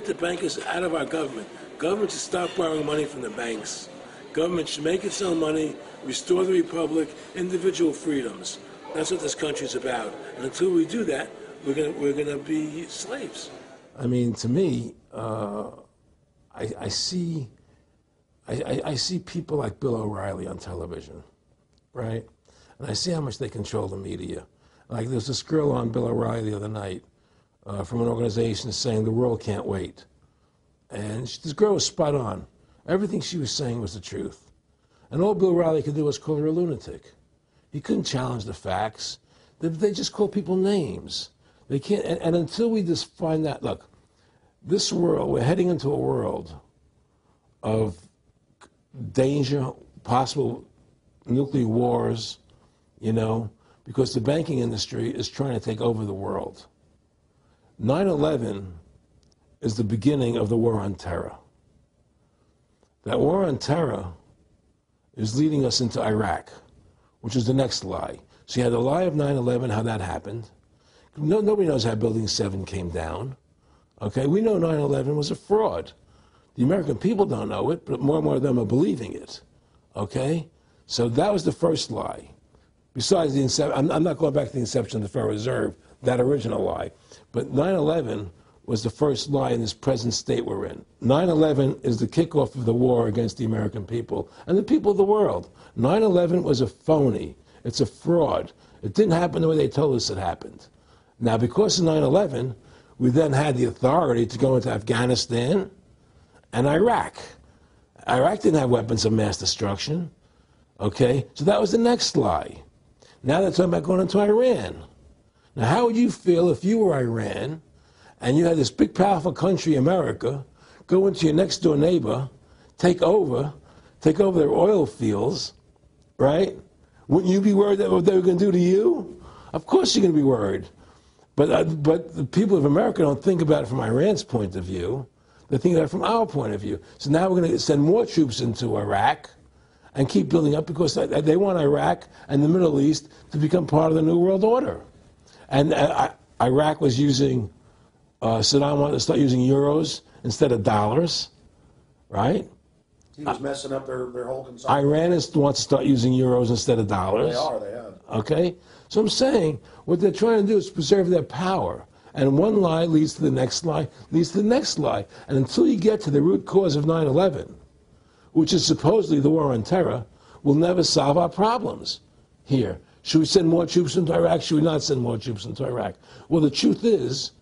the bankers out of our government. Government should stop borrowing money from the banks. Government should make its own money, restore the republic, individual freedoms. That's what this country's about. And until we do that, we're gonna be slaves. I mean, to me, I see people like Bill O'Reilly on television, right? And I see how much they control the media. Like there's this girl on Bill O'Reilly the other night from an organization saying the world can't wait. And this girl was spot on. Everything she was saying was the truth. And all Bill O'Reilly could do was call her a lunatic. He couldn't challenge the facts. They just call people names. They can't, and until we just find that, look, this world, we're heading into a world of danger, possible nuclear wars, you know, because the banking industry is trying to take over the world. 9/11 is the beginning of the war on terror. That war on terror is leading us into Iraq, which is the next lie. So you had the lie of 9/11, how that happened. Nobody knows how Building 7 came down. Okay, we know 9/11 was a fraud. The American people don't know it, but more and more of them are believing it. Okay, so that was the first lie. Besides the inception, I'm not going back to the inception of the Federal Reserve, that original lie. But 9/11 was the first lie in this present state we're in. 9/11 is the kickoff of the war against the American people and the people of the world. 9/11 was a phony. It's a fraud. It didn't happen the way they told us it happened. Now, because of 9/11, we then had the authority to go into Afghanistan and Iraq. Iraq didn't have weapons of mass destruction. Okay? So that was the next lie. Now they're talking about going into Iran. Now, how would you feel if you were Iran and you had this big, powerful country, America, go into your next-door neighbor, take over their oil fields, right? Wouldn't you be worried that what they were going to do to you? Of course you're going to be worried. But the people of America don't think about it from Iran's point of view. They think about it from our point of view. So now we're going to send more troops into Iraq and keep building up because they want Iraq and the Middle East to become part of the New World Order. And Iraq was using, Saddam wanted to start using euros instead of dollars, right? He was messing up their whole consumption. Iran wants to start using euros instead of dollars. They have. Okay? So I'm saying what they're trying to do is preserve their power. And one lie leads to the next lie, leads to the next lie. And until you get to the root cause of 9/11, which is supposedly the war on terror, we'll never solve our problems here. Should we send more troops into Iraq? Should we not send more troops into Iraq? Well, the truth is,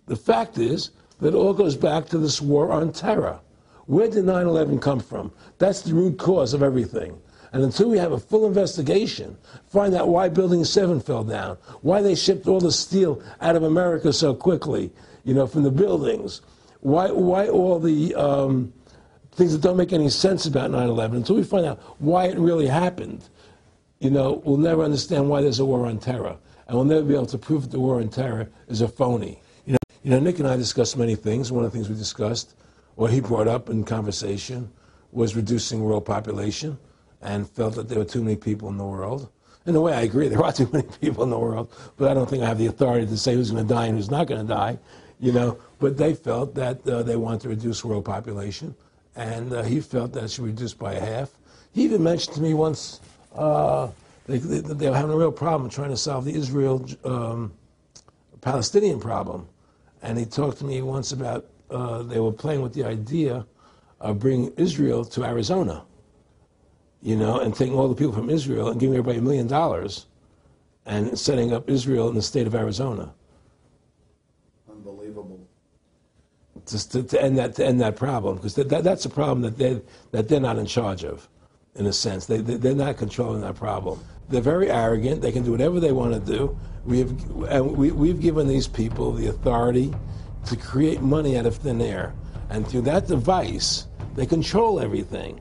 the fact is, that it all goes back to this war on terror. Where did 9/11 come from? That's the root cause of everything. And until we have a full investigation, find out why Building 7 fell down, why they shipped all the steel out of America so quickly, from the buildings, why all the things that don't make any sense about 9/11, until we find out why it really happened, we'll never understand why there's a war on terror. And we'll never be able to prove that the war on terror is a phony. Nick and I discussed many things. One of the things we discussed, or he brought up in conversation, was reducing world population, and felt that there were too many people in the world. In a way, I agree, there are too many people in the world, but I don't think I have the authority to say who's going to die and who's not going to die, But they felt that they wanted to reduce world population, and he felt that it should be reduced by half. He even mentioned to me once they were having a real problem trying to solve the Israel-Palestinian problem. And he talked to me once about they were playing with the idea of bringing Israel to Arizona, and taking all the people from Israel and giving everybody $1 million and setting up Israel in the state of Arizona. Unbelievable. Just to end that problem, because that's a problem that they're not in charge of, in a sense. They're not controlling that problem. They're very arrogant. They can do whatever they want to do. We've given these people the authority to create money out of thin air, and through that device, they control everything.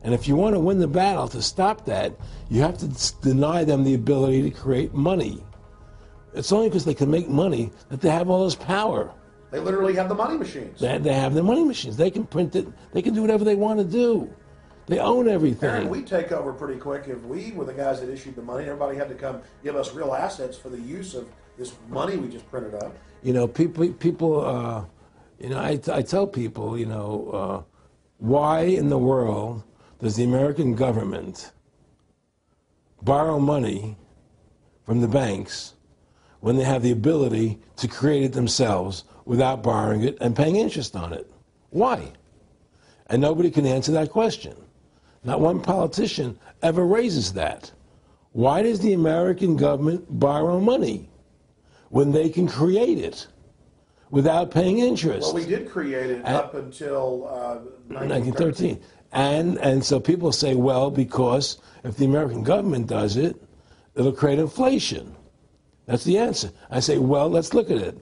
And if you want to win the battle to stop that, you have to deny them the ability to create money. It's only because they can make money that they have all this power. They literally have the money machines. They have the money machines. They can print it. They can do whatever they want to do. They own everything. Aaron, we take over pretty quick. If we were the guys that issued the money, everybody had to come give us real assets for the use of this money we just printed up. People. I tell people, why in the world does the American government borrow money from the banks when they have the ability to create it themselves without borrowing it and paying interest on it? Why? And nobody can answer that question. Not one politician ever raises that. Why does the American government borrow money when they can create it without paying interest? Well, we did create it up until 1913. And so people say, well, because if the American government does it, it'll create inflation. That's the answer. I say, well, let's look at it.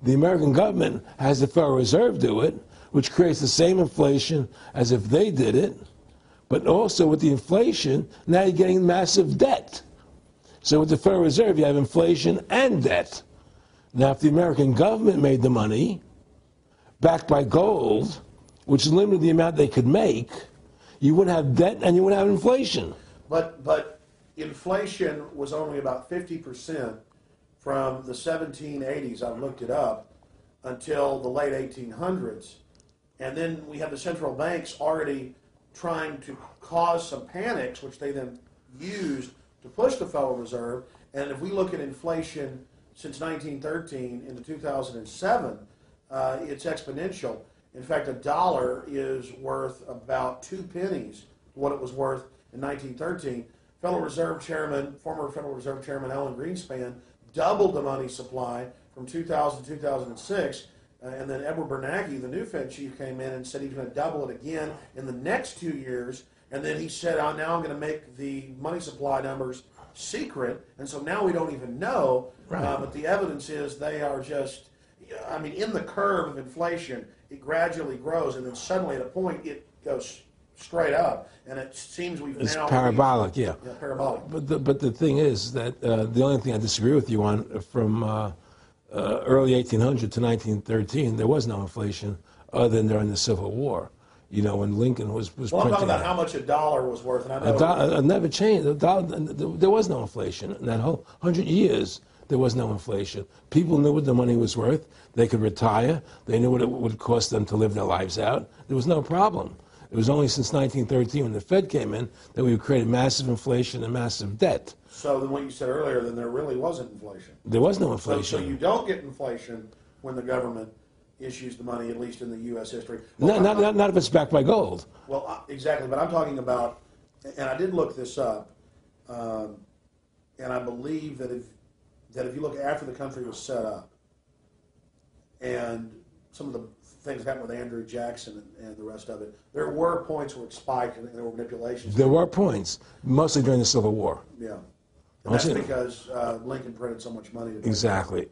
The American government has the Federal Reserve do it, which creates the same inflation as if they did it. But also with the inflation, now you're getting massive debt. So with the Federal Reserve, you have inflation and debt. Now, if the American government made the money, backed by gold, which limited the amount they could make, you wouldn't have debt and you wouldn't have inflation. But inflation was only about 50% from the 1780s, I looked it up, until the late 1800s. And then we have the central banks already trying to cause some panics, which they then used to push the Federal Reserve. And if we look at inflation since 1913 into 2007, it's exponential. In fact, $1 is worth about 2 pennies what it was worth in 1913. Federal Reserve Chairman, former Federal Reserve Chairman Alan Greenspan, doubled the money supply from 2000 to 2006. And then Edward Bernanke, the new Fed chief, came in and said he's going to double it again in the next 2 years. And then he said, now I'm going to make the money supply numbers secret. And so now we don't even know. Right. But the evidence is they are just, in the curve of inflation, it gradually grows. And then suddenly at a point, it goes straight up. And it seems it's now... It's parabolic, yeah. Parabolic. But the thing is that the only thing I disagree with you on from... early 1800 to 1913, there was no inflation other than during the Civil War. When Lincoln was well, I'm talking about how much $1 was worth. And I know it never changed. There was no inflation in that whole 100 years. there was no inflation. People knew what the money was worth. They could retire. They knew what it would cost them to live their lives out. There was no problem. It was only since 1913 when the Fed came in that we created massive inflation and massive debt. So then what you said earlier, then there really wasn't inflation. There was no inflation. So you don't get inflation when the government issues the money, at least in the U.S. history. Well, not if it's backed by gold. Well, exactly, but I'm talking about, and I did look this up, and I believe that if you look after the country was set up, and some of the things that happened with Andrew Jackson and the rest of it, there were points where it spiked and there were manipulations. There were points, mostly during the Civil War. Yeah. And that's because Lincoln printed so much money. Exactly.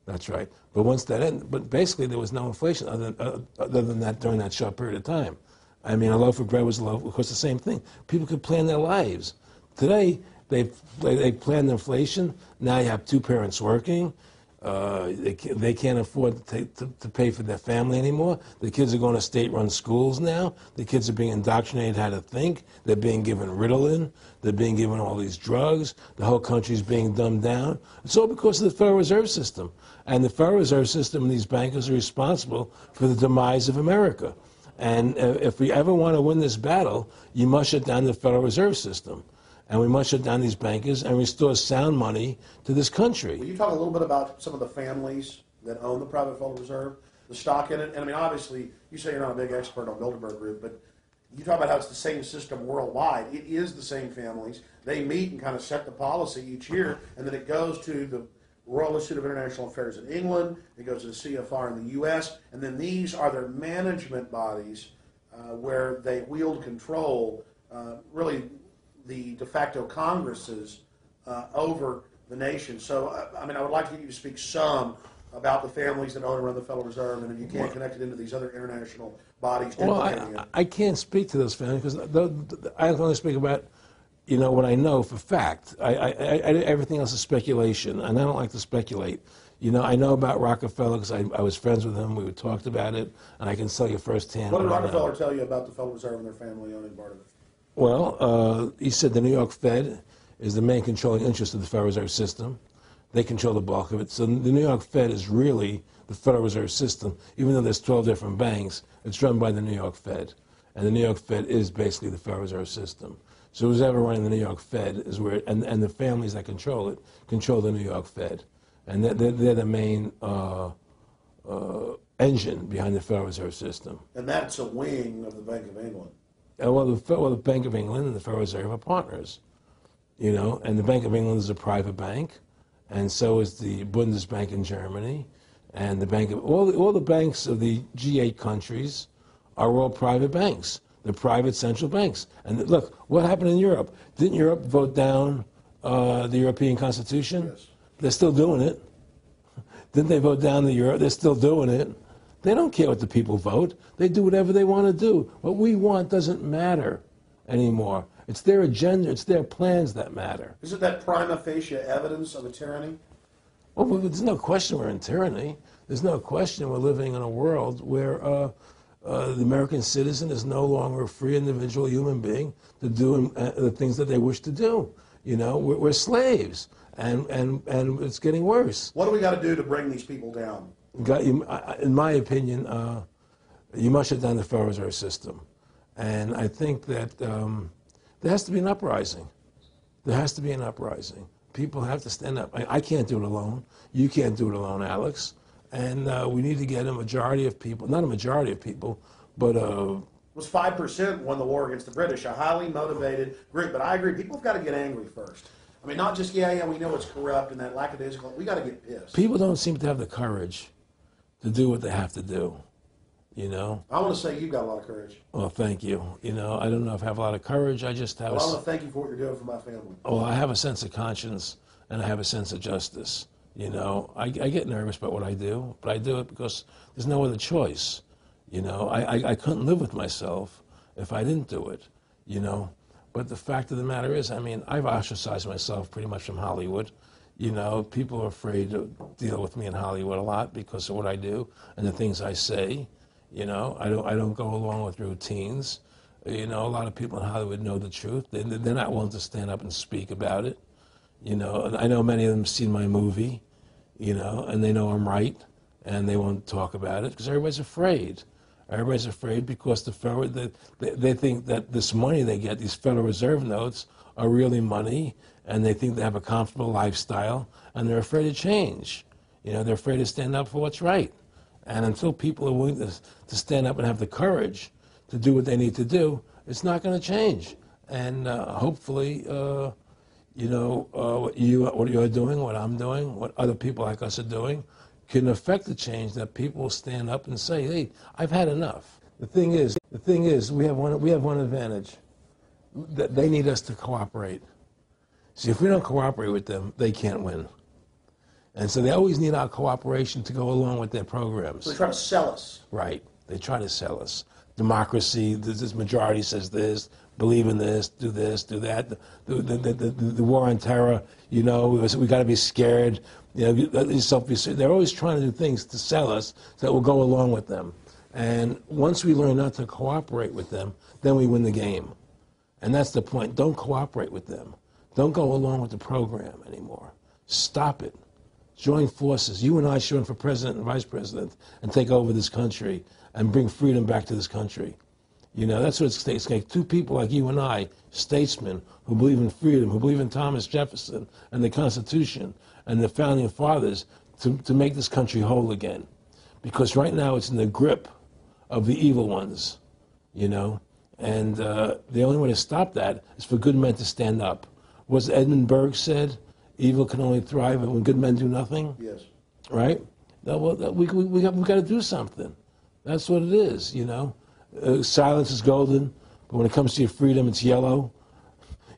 That's right. But once that ended, but basically there was no inflation other than that during that short period of time. I mean, a loaf of bread was a loaf, of course, the same thing. People could plan their lives. Today, they plan inflation. Now you have two parents working. They can't afford to pay for their family anymore. The kids are going to state-run schools now. The kids are being indoctrinated how to think. They're being given Ritalin. They're being given all these drugs. The whole country's being dumbed down. It's all because of the Federal Reserve System. And the Federal Reserve System and these bankers are responsible for the demise of America. And if we ever want to win this battle, you must shut down the Federal Reserve System. And we must shut down these bankers and restore sound money to this country. Will you talk a little bit about some of the families that own the private Federal Reserve, the stock in it? And I mean, obviously, you say you're not a big expert on Bilderberg Group, but you talk about how it's the same system worldwide. It is the same families. They meet and kind of set the policy each year, and then it goes to the Royal Institute of International Affairs in England, it goes to the CFR in the U.S., and then these are their management bodies where they wield control, really the de facto Congresses over the nation. So, I mean, I would like you to speak some about the families that own and run the Federal Reserve, and if you can't connect it into these other international bodies. Well, I can't speak to those families because I only speak about, what I know for fact. Everything else is speculation, and I don't like to speculate. I know about Rockefeller because I was friends with him. We talked about it, and I can tell you firsthand. What did Rockefeller tell you about the Federal Reserve and their family owning part of it? Well, he said the New York Fed is the main controlling interest of the Federal Reserve System. They control the bulk of it. So the New York Fed is really the Federal Reserve System. Even though there's 12 different banks, it's run by the New York Fed. And the New York Fed is basically the Federal Reserve System. So who's ever running the New York Fed is where, and the families that control it, control the New York Fed. And they're the main engine behind the Federal Reserve System. And that's a wing of the Bank of England. Well, the Bank of England and the Federal Reserve are partners, and the Bank of England is a private bank, and so is the Bundesbank in Germany, and the Bank of all the banks of the G8 countries are all private banks. They're private central banks. And look, what happened in Europe? Didn't Europe vote down the European Constitution? Yes. They're still doing it. Didn't they vote down the Euro? They're still doing it. They don't care what the people vote. They do whatever they want to do. What we want doesn't matter anymore. It's their agenda, it's their plans that matter. Isn't that prima facie evidence of a tyranny? Well, there's no question we're in tyranny. There's no question we're living in a world where the American citizen is no longer a free individual human being to do the things that they wish to do. We're slaves, and it's getting worse. What do we got to do to bring these people down? In my opinion, you must shut down the Federal Reserve System. And I think that there has to be an uprising. There has to be an uprising. People have to stand up. I can't do it alone. You can't do it alone, Alex. And we need to get a majority of people, not a majority of people, but... It was 5% won the war against the British, a highly motivated group. But I agree, people have got to get angry first. I mean, not just, yeah, we know it's corrupt and that lackadaisical. We got to get pissed. People don't seem to have the courage to do what they have to do, I want to say you've got a lot of courage. Well, thank you. I don't know if I have a lot of courage. I just have I want to thank you for what you're doing for my family. Well, I have a sense of conscience, and I have a sense of justice. I get nervous about what I do, but I do it because there's no other choice. I couldn't live with myself if I didn't do it, But the fact of the matter is, I've ostracized myself pretty much from Hollywood. People are afraid to deal with me in Hollywood a lot because of what I do and the things I say. I don't go along with routines. A lot of people in Hollywood know the truth. They're not willing to stand up and speak about it. You know, and I know many of them have seen my movie, you know, and they know I'm right, and they won't talk about it because everybody's afraid. Everybody's afraid because they think that this money they get, these Federal Reserve notes, are really money, and they think they have a comfortable lifestyle, and they're afraid to change. You know, they're afraid to stand up for what's right. And until people are willing to stand up and have the courage to do what they need to do, it's not going to change. And hopefully, you know, what you're doing, what I'm doing, what other people like us are doing, can affect the change that people will stand up and say, hey, I've had enough. The thing is, we have one advantage. That they need us to cooperate. See, if we don't cooperate with them, they can't win. And so they always need our cooperation to go along with their programs. So they try to sell us. Right. They try to sell us. Democracy, this majority says this, believe in this, do that. The war on terror, you know, we got to be scared. You know, they're always trying to do things to sell us so that we'll go along with them. And once we learn not to cooperate with them, then we win the game. And that's the point. Don't cooperate with them. Don't go along with the program anymore. Stop it. Join forces. You and I should run for president and vice president and take over this country and bring freedom back to this country. You know, that's what it's going to take. Two people like you and I, statesmen, who believe in freedom, who believe in Thomas Jefferson and the Constitution and the founding fathers to make this country whole again. Because right now it's in the grip of the evil ones, you know. And the only way to stop that is for good men to stand up. Was Edmund Burke said, evil can only thrive when good men do nothing? Yes. Right? We got to do something. That's what it is, you know. Silence is golden, but when it comes to your freedom, it's yellow.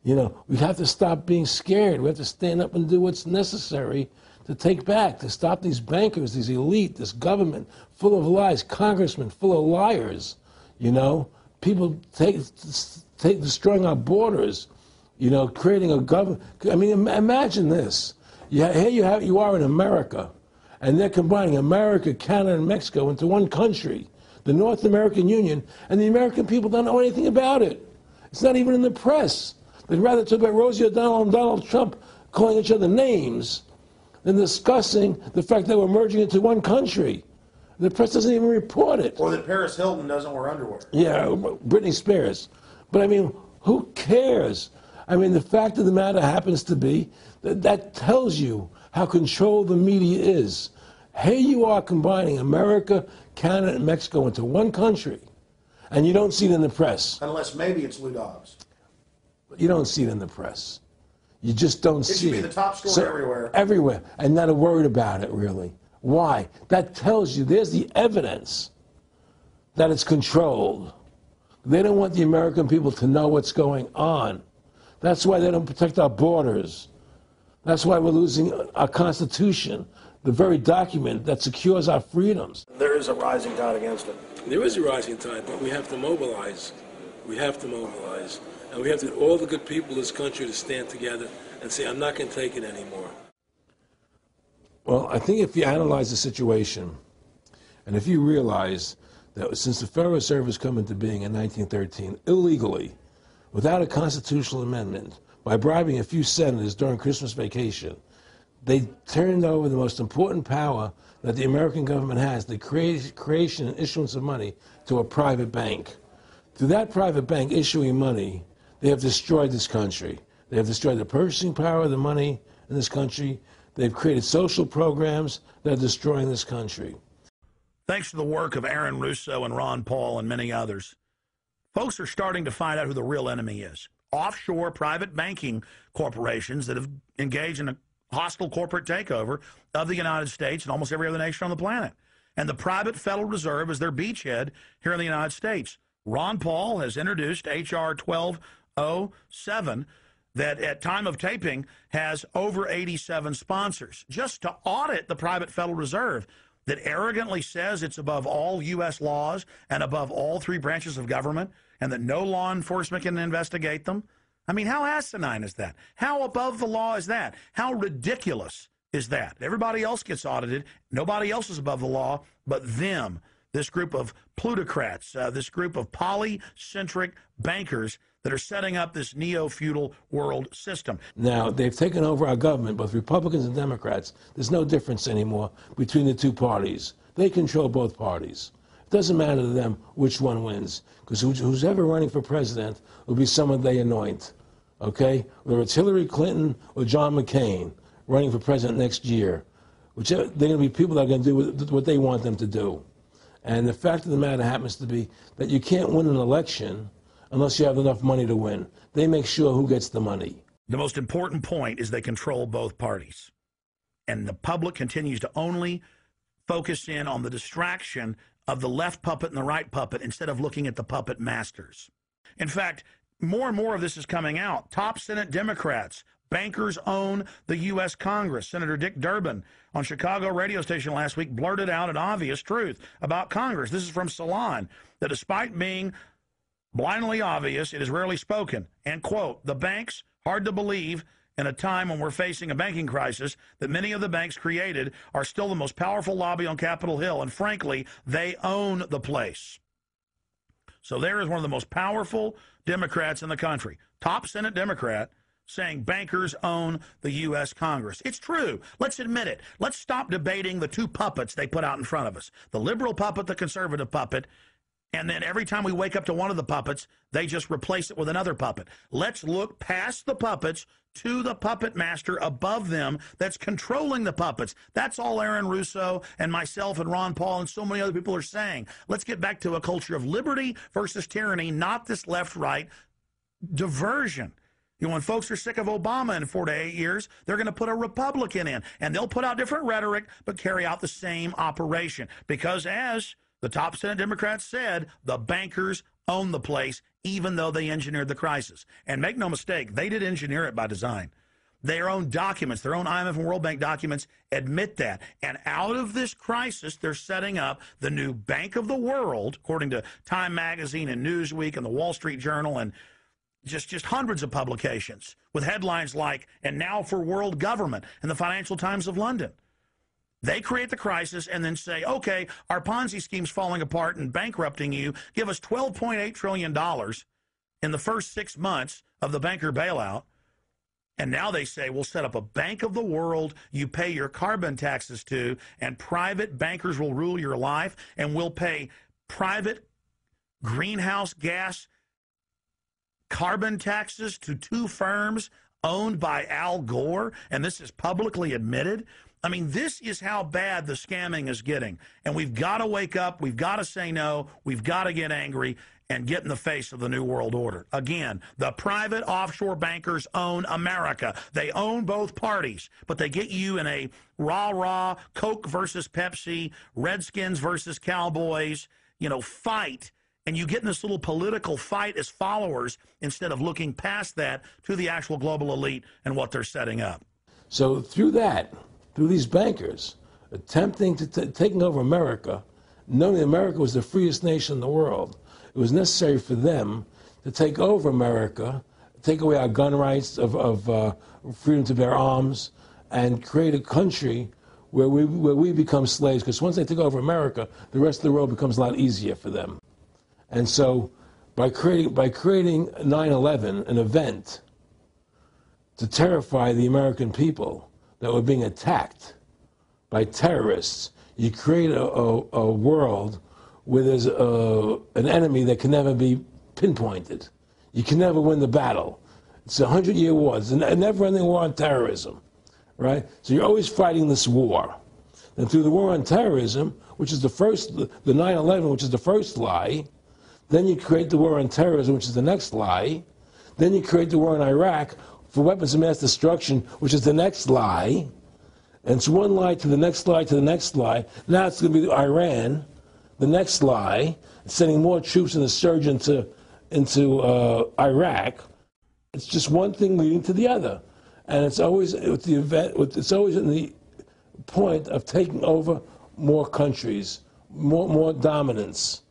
You know, we have to stop being scared. We have to stand up and do what's necessary to take back, to stop these bankers, these elite, this government full of lies, congressmen full of liars, you know. People destroying our borders, you know, creating a government. I mean, imagine this. Here you are in America, and they're combining America, Canada, and Mexico into one country, the North American Union, and the American people don't know anything about it. It's not even in the press. They'd rather talk about Rosie O'Donnell and Donald Trump calling each other names than discussing the fact that we're merging into one country. The press doesn't even report it. Or that Paris Hilton doesn't wear underwear. Yeah, Britney Spears. But I mean, who cares? I mean, the fact of the matter happens to be that tells you how controlled the media is. Here you are combining America, Canada, and Mexico into one country, and you don't see it in the press. Unless maybe it's Lou Dobbs. You don't see it in the press. You just don't see it. It should be the top story everywhere. Everywhere, and not a word about it, really. Why? That tells you there's the evidence that it's controlled. They don't want the American people to know what's going on. That's why they don't protect our borders. That's why we're losing our Constitution, the very document that secures our freedoms. There is a rising tide against it. There is a rising tide, but we have to mobilize. We have to mobilize. And we have to get all the good people in this country to stand together and say, I'm not going to take it anymore. Well, I think if you analyze the situation, and if you realize that since the Federal Reserve has come into being in 1913, illegally, without a constitutional amendment, by bribing a few senators during Christmas vacation, they turned over the most important power that the American government has, the creation and issuance of money, to a private bank. Through that private bank issuing money, they have destroyed this country. They have destroyed the purchasing power of the money in this country. They've created social programs that are destroying this country. Thanks to the work of Aaron Russo and Ron Paul and many others, folks are starting to find out who the real enemy is. Offshore private banking corporations that have engaged in a hostile corporate takeover of the United States and almost every other nation on the planet. And the private Federal Reserve is their beachhead here in the United States. Ron Paul has introduced H.R. 1207 that at time of taping has over 87 sponsors, just to audit the private Federal Reserve that arrogantly says it's above all U.S. laws and above all three branches of government and that no law enforcement can investigate them. I mean, how asinine is that? How above the law is that? How ridiculous is that? Everybody else gets audited. Nobody else is above the law but them, this group of plutocrats, this group of polycentric bankers that are setting up this neo-feudal world system. Now, they've taken over our government, both Republicans and Democrats. There's no difference anymore between the two parties. They control both parties. It doesn't matter to them which one wins, because who's ever running for president will be someone they anoint, okay? Whether it's Hillary Clinton or John McCain running for president next year, they're going to be people that are going to do what they want them to do. And the fact of the matter happens to be that you can't win an election unless you have enough money to win. They make sure who gets the money. The most important point is they control both parties. And the public continues to only focus in on the distraction of the left puppet and the right puppet instead of looking at the puppet masters. In fact, more and more of this is coming out. Top Senate Democrats, bankers own the U.S. Congress. Senator Dick Durbin on Chicago radio station last week blurted out an obvious truth about Congress. This is from Salon, that despite being blindly obvious, it is rarely spoken. And, quote, the banks, hard to believe in a time when we're facing a banking crisis, that many of the banks created are still the most powerful lobby on Capitol Hill, and frankly, they own the place. So there is one of the most powerful Democrats in the country, top Senate Democrat, saying bankers own the U.S. Congress. It's true. Let's admit it. Let's stop debating the two puppets they put out in front of us, the liberal puppet, the conservative puppet, and then every time we wake up to one of the puppets, they just replace it with another puppet. Let's look past the puppets to the puppet master above them that's controlling the puppets. That's all Aaron Russo and myself and Ron Paul and so many other people are saying. Let's get back to a culture of liberty versus tyranny, not this left-right diversion. You know, when folks are sick of Obama in 4 to 8 years, they're going to put a Republican in, and they'll put out different rhetoric but carry out the same operation. Because as the top Senate Democrats said, the bankers own the place, even though they engineered the crisis. And make no mistake, they did engineer it by design. Their own documents, their own IMF and World Bank documents admit that. And out of this crisis, they're setting up the new Bank of the World, according to Time Magazine and Newsweek and the Wall Street Journal and just hundreds of publications with headlines like, and now for world government, and the Financial Times of London. They create the crisis and then say, okay, our Ponzi scheme's falling apart and bankrupting you. Give us $12.8 trillion in the first 6 months of the banker bailout. And now they say, we'll set up a Bank of the World you pay your carbon taxes to, and private bankers will rule your life, and we'll pay private greenhouse gas carbon taxes to 2 firms owned by Al Gore, and this is publicly admitted. I mean, this is how bad the scamming is getting. And we've got to wake up. We've got to say no. We've got to get angry and get in the face of the New World Order. Again, the private offshore bankers own America. They own both parties, but they get you in a rah-rah, Coke versus Pepsi, Redskins versus Cowboys, fight. And you get in this little political fight as followers instead of looking past that to the actual global elite and what they're setting up. So through these bankers attempting to taking over America, knowing that America was the freest nation in the world, it was necessary for them to take over America, take away our gun rights of freedom to bear arms, and create a country where we become slaves. Because once they take over America, the rest of the world becomes a lot easier for them. And so by creating 9/11, an event to terrify the American people that were being attacked by terrorists, you create a world where there's an enemy that can never be pinpointed. You can never win the battle. It's a 100-year war. It's a never-ending war on terrorism, right? So you're always fighting this war. And through the war on terrorism, which is the 9/11, which is the first lie, then you create the war on terrorism, which is the next lie. Then you create the war in Iraq for weapons of mass destruction, which is the next lie. And it's one lie to the next lie to the next lie. Now it's going to be Iran, the next lie, sending more troops and a surge into Iraq. It's just one thing leading to the other. And it's always with the event. It's always in the point of taking over more countries, more dominance.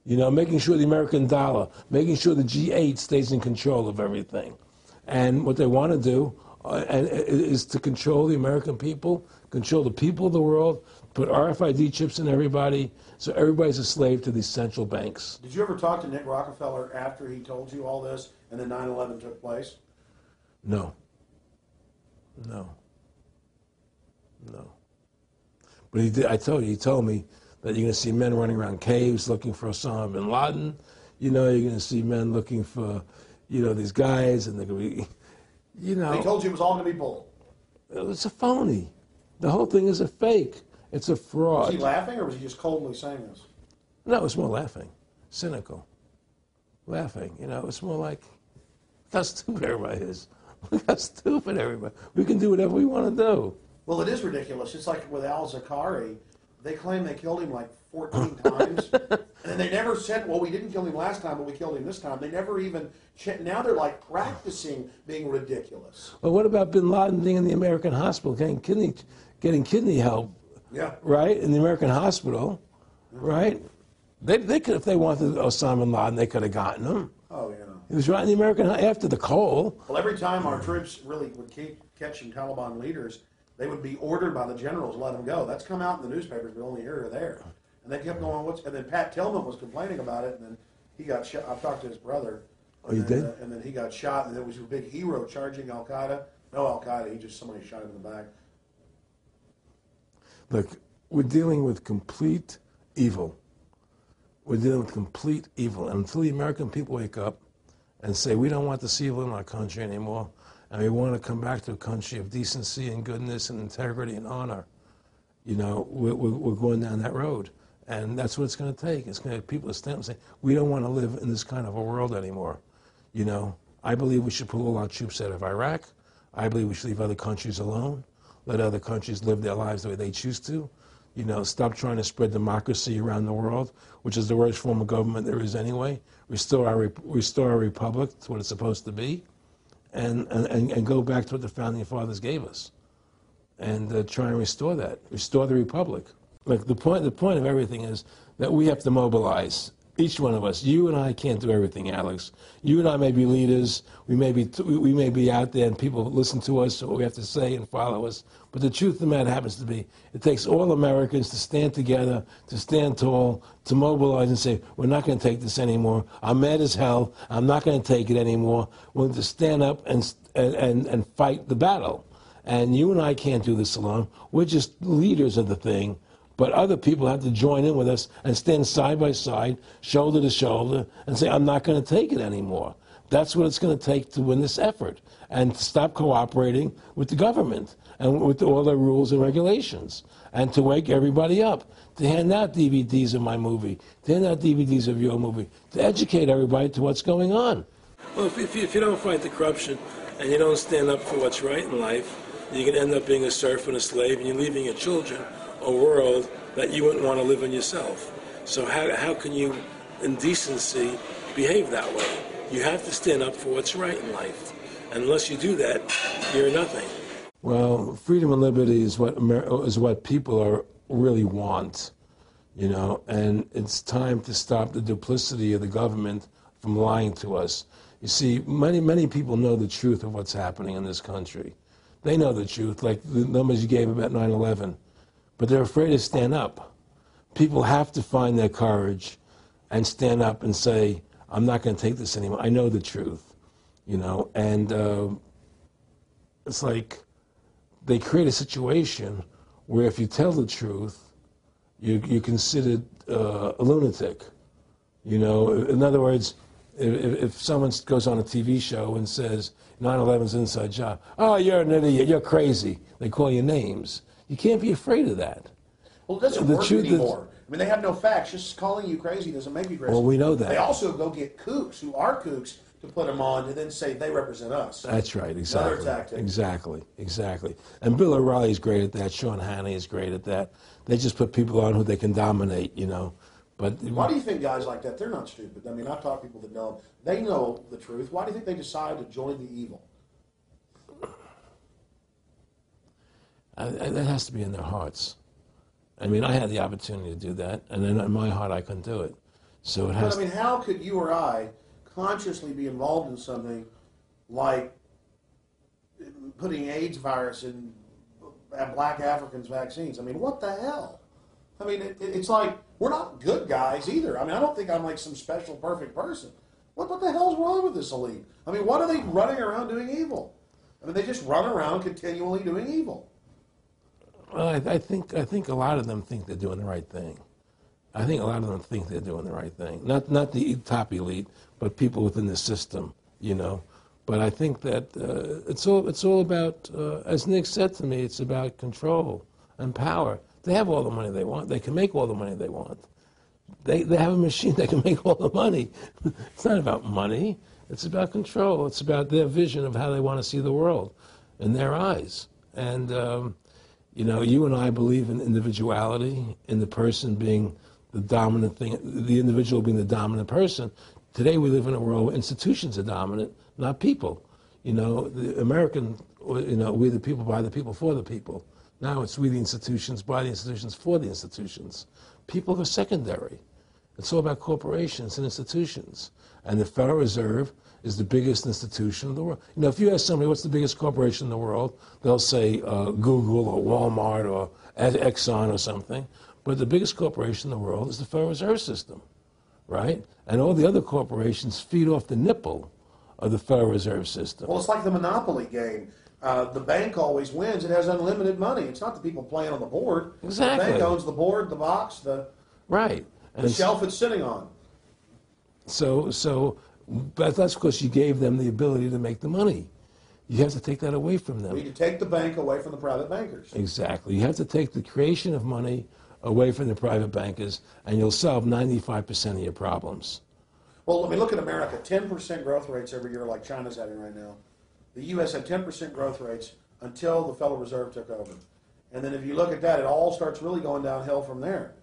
Making sure the American dollar, making sure the G8 stays in control of everything. And what they want to do is to control the American people, control the people of the world, put RFID chips in everybody, so everybody's a slave to these central banks. Did you ever talk to Nick Rockefeller after he told you all this and then 9/11 took place? No. No. No. But he did. I told you. He told me that you're going to see men running around caves looking for Osama bin Laden. You know, you're going to see men looking for, you know, these guys, and they're going to be, you know. He told you it was all going to be bull. It's a phony. The whole thing is a fake. It's a fraud. Was he laughing, or was he just coldly saying this? No, it's more laughing, cynical, laughing. You know, it's more like, look how stupid everybody is. Look how stupid everybody. We can do whatever we want to do. Well, it is ridiculous. It's like with al-Zakari. They claim they killed him like 14 times. And they never said, well, we didn't kill him last time, but we killed him this time. They never even, now they're like practicing being ridiculous. Well, what about bin Laden being in the American hospital, getting kidney help? Yeah. Right? In the American hospital, right? They could, if they wanted Osama bin Laden, they could have gotten him. Oh, yeah. He was right in the American, after the coal. Well, every time our troops really would keep catching Taliban leaders, they would be ordered by the generals to let them go. That's come out in the newspapers, but only here or there. And they kept going, and then Pat Tillman was complaining about it, and then he got shot. I talked to his brother. Oh, you did? And then he got shot, and it was a big hero charging Al-Qaeda. No Al-Qaeda, somebody shot him in the back. Look, we're dealing with complete evil. We're dealing with complete evil. And until the American people wake up and say, we don't want this evil in our country anymore, and we want to come back to a country of decency and goodness and integrity and honor, you know, we're going down that road. And that's what it's going to take. It's going to people to stand up and say, we don't want to live in this kind of a world anymore. You know, I believe we should pull all our troops out of Iraq. I believe we should leave other countries alone. Let other countries live their lives the way they choose to. You know, stop trying to spread democracy around the world, which is the worst form of government there is anyway. Restore our republic to what it's supposed to be, and go back to what the founding fathers gave us, and try and restore that. Restore the republic. Like the point of everything is that we have to mobilize. Each one of us. You and I can't do everything, Alex. You and I may be leaders. We may be out there, and people listen to us, what we have to say, and follow us. But the truth of the matter happens to be, it takes all Americans to stand together, to stand tall, to mobilize and say, we're not going to take this anymore. I'm mad as hell. I'm not going to take it anymore. We're going to stand up and fight the battle. And you and I can't do this alone. We're just leaders of the thing. But other people have to join in with us and stand side by side, shoulder to shoulder, and say, I'm not going to take it anymore. That's what it's going to take to win this effort, and to stop cooperating with the government and with all their rules and regulations, and to wake everybody up, to hand out DVDs of my movie, to hand out DVDs of your movie, to educate everybody to what's going on. Well, if you don't fight the corruption and you don't stand up for what's right in life, you can end up being a serf and a slave, and you're leaving your children a world that you wouldn't want to live in yourself. So how can you, in decency, behave that way? You have to stand up for what's right in life. And unless you do that, you're nothing. Well, freedom and liberty is what people really want, you know, and it's time to stop the duplicity of the government from lying to us. You see, many people know the truth of what's happening in this country. They know the truth, like the numbers you gave about 9/11. But they're afraid to stand up. People have to find their courage and stand up and say, I'm not going to take this anymore. I know the truth, you know. And it's like they create a situation where if you tell the truth, you're considered a lunatic. You know, in other words, if someone goes on a TV show and says 9/11's an inside job, oh, you're an idiot, you're crazy. They call you names. You can't be afraid of that. Well, it doesn't work anymore. I mean, they have no facts. Just calling you crazy doesn't make you crazy. Well, we know that. They also go get kooks who are kooks to put them on and then say they represent us. That's right, exactly. Another tactic. Exactly. And Bill O'Reilly's great at that. Sean Hannity is great at that. They just put people on who they can dominate, you know. But why do you think guys like that, they're not stupid? I mean, I've talked to people that know them. They know the truth. Why do you think they decide to join the evil? That has to be in their hearts. I mean, I had the opportunity to do that, and then in my heart, I couldn't do it. So it has. But I mean, how could you or I consciously be involved in something like putting AIDS virus in black Africans' vaccines? I mean, what the hell? I mean, it's like we're not good guys either. I mean, I don't think I'm like some special perfect person. What the hell's wrong with this elite? I mean, what are they running around doing evil? I mean, they just run around continually doing evil. I think a lot of them think they're doing the right thing. I think a lot of them think they're doing the right thing. Not the top elite, but people within the system, you know. But I think that it's all about, as Nick said to me, it's about control and power. They have all the money they want. They can make all the money they want. They have a machine that can make all the money. It's not about money. It's about control. It's about their vision of how they want to see the world in their eyes. And, you know, you and I believe in individuality, in the person being the dominant thing, the individual being the dominant person. Today we live in a world where institutions are dominant, not people. You know, the American, you know, we the people, by the people, for the people. Now it's we the institutions, by the institutions, for the institutions. People are secondary. It's all about corporations and institutions. And the Federal Reserve is the biggest institution in the world. You know, if you ask somebody what's the biggest corporation in the world, they'll say Google or Walmart or Exxon or something. But the biggest corporation in the world is the Federal Reserve System, right? And all the other corporations feed off the nipple of the Federal Reserve System. Well, it's like the Monopoly game. The bank always wins. It has unlimited money. It's not the people playing on the board. Exactly. The bank owns the board, the box, the shelf it's sitting on. But that's because you gave them the ability to make the money. You have to take that away from them. We need to take the bank away from the private bankers. Exactly. You have to take the creation of money away from the private bankers, and you'll solve 95% of your problems. Well, I mean, look at America. 10% growth rates every year like China's having right now. The U.S. had 10% growth rates until the Federal Reserve took over. And then if you look at that, it all starts really going downhill from there.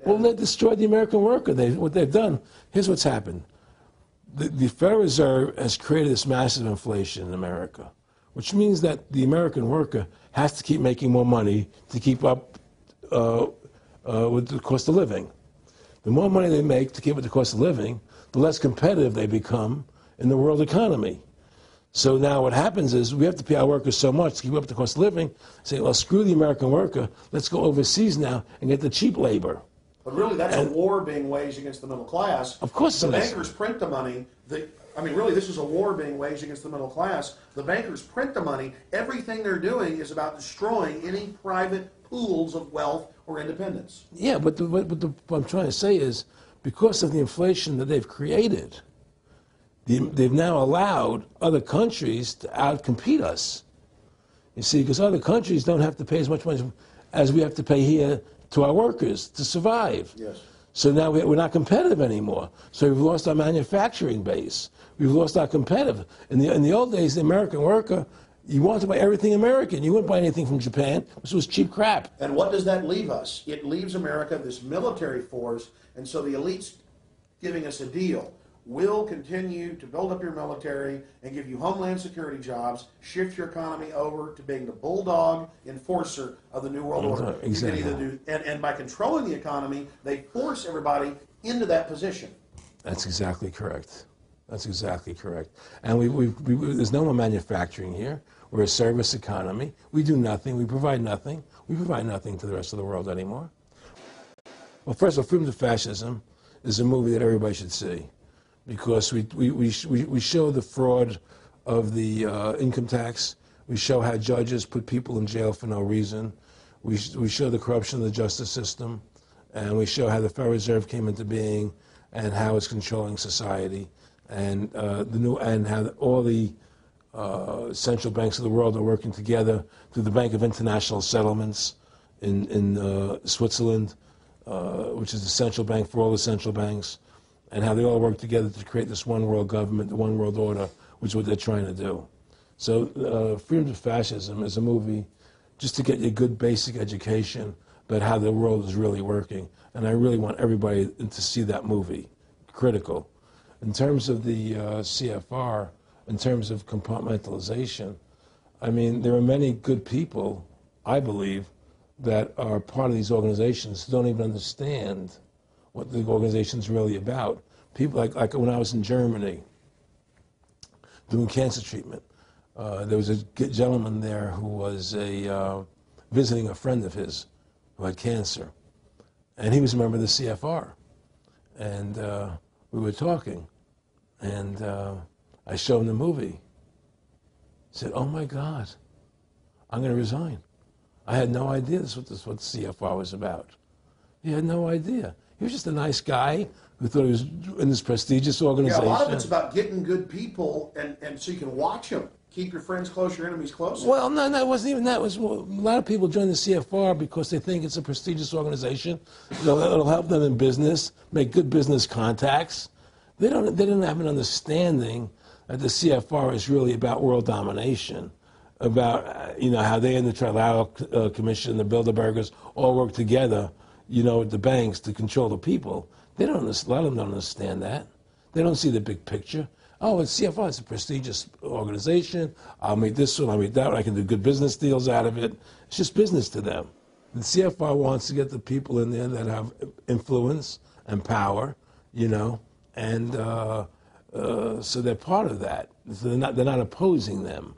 Well, they destroyed the American worker. What they've done, here's what's happened. The Federal Reserve has created this massive inflation in America, which means that the American worker has to keep making more money to keep up with the cost of living. The more money they make to keep with the cost of living, the less competitive they become in the world economy. So now what happens is we have to pay our workers so much to keep up with the cost of living, say, well, screw the American worker, let's go overseas now and get the cheap labor. But really, that's a war being waged against the middle class. Of course the it is. bankers print the money. I mean, really, this is a war being waged against the middle class. The bankers print the money. Everything they're doing is about destroying any private pools of wealth or independence. Yeah, but what I'm trying to say is, because of the inflation that they've created, they've now allowed other countries to outcompete us. You see, because other countries don't have to pay as much money as we have to pay here to our workers to survive. Yes. So now we're not competitive anymore. So we've lost our manufacturing base. We've lost our competitive. In the old days, the American worker, you wanted to buy everything American. You wouldn't buy anything from Japan, which was cheap crap. And what does that leave us? It leaves America this military force, and so the elite's giving us a deal. We'll continue to build up your military and give you homeland security jobs, shift your economy over to being the bulldog enforcer of the New World Order. Exactly. You can either do, and by controlling the economy, they force everybody into that position. That's exactly correct. That's exactly correct. And there's no more manufacturing here. We're a service economy. We do nothing. We provide nothing. We provide nothing to the rest of the world anymore. Well, first of all, Freedom to Fascism is a movie that everybody should see, because we show the fraud of the income tax. We show how judges put people in jail for no reason. We show the corruption of the justice system, and we show how the Federal Reserve came into being and how it's controlling society, and how all the central banks of the world are working together through the Bank of International Settlements in Switzerland, which is the central bank for all the central banks, and how they all work together to create this one world government, the one world order, which is what they're trying to do. So Freedom to Fascism is a movie just to get you a good basic education about how the world is really working. And I really want everybody to see that movie. Critical. In terms of the CFR, in terms of compartmentalization, I mean, there are many good people, I believe, that are part of these organizations who don't even understand what the organization's really about. People like when I was in Germany doing cancer treatment, there was a gentleman there who was visiting a friend of his who had cancer, and he was a member of the CFR, and we were talking, And I showed him the movie. He said, "Oh my God, I'm going to resign." I had no idea this is what the CFR was about. He had no idea. He was just a nice guy who thought he was in this prestigious organization. Yeah, a lot of it's about getting good people, and so you can watch them. Keep your friends close, your enemies closer. Well, no, it wasn't even that. It was, a lot of people join the CFR because they think it's a prestigious organization. It'll help them in business, make good business contacts. They didn't have an understanding that the CFR is really about world domination, about how they and the Trilateral Commission, the Bilderbergers all work together, with the banks to control the people. A lot of them don't understand that. They don't see the big picture. Oh, it's CFR, it's a prestigious organization. I'll meet this one, I'll meet that one. I can do good business deals out of it. It's just business to them. The CFR wants to get the people in there that have influence and power, and so they're part of that. So they're not opposing them,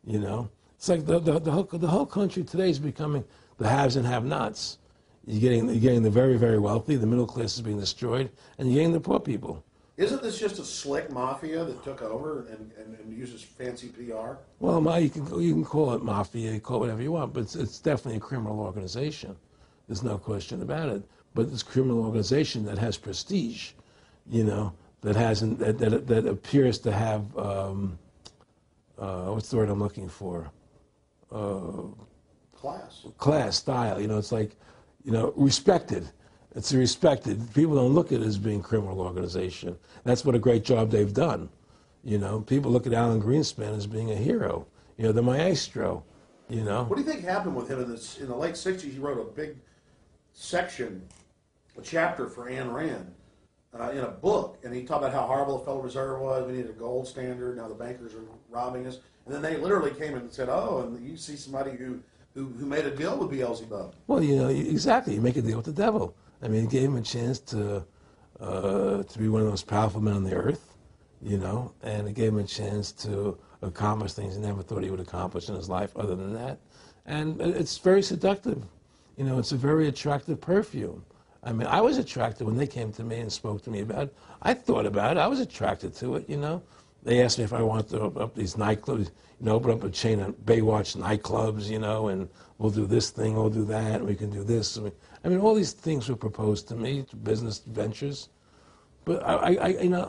It's like the whole country today is becoming the haves and have-nots. You're getting the very, very wealthy, the middle class is being destroyed, and you're getting the poor people. Isn't this just a slick mafia that took over and uses fancy PR? Well, you can call it mafia, you call it whatever you want, but it's definitely a criminal organization. There's no question about it. But it's a criminal organization that has prestige, that appears to have what's the word I'm looking for? Class, style. It's like, respected. It's respected. People don't look at it as being a criminal organization. That's what a great job they've done. People look at Alan Greenspan as being a hero. The maestro. What do you think happened with him in the late '60s? He wrote a big section, a chapter for Ayn Rand in a book, and he talked about how horrible the Federal Reserve was. We needed a gold standard. Now the bankers are robbing us. And then they literally came in and said, "Oh, and you see somebody who made a deal with Beelzebub." Well, exactly. You make a deal with the devil. I mean, it gave him a chance to be one of the most powerful men on the earth, and it gave him a chance to accomplish things he never thought he would accomplish in his life other than that. And it's very seductive. It's a very attractive perfume. I mean, I was attracted when they came to me and spoke to me about it. I thought about it. I was attracted to it, They asked me if I wanted to open up these nightclubs, open up a chain of Baywatch nightclubs, and we'll do this thing, we'll do that, and we can do this. I mean, all these things were proposed to me, business ventures. But You know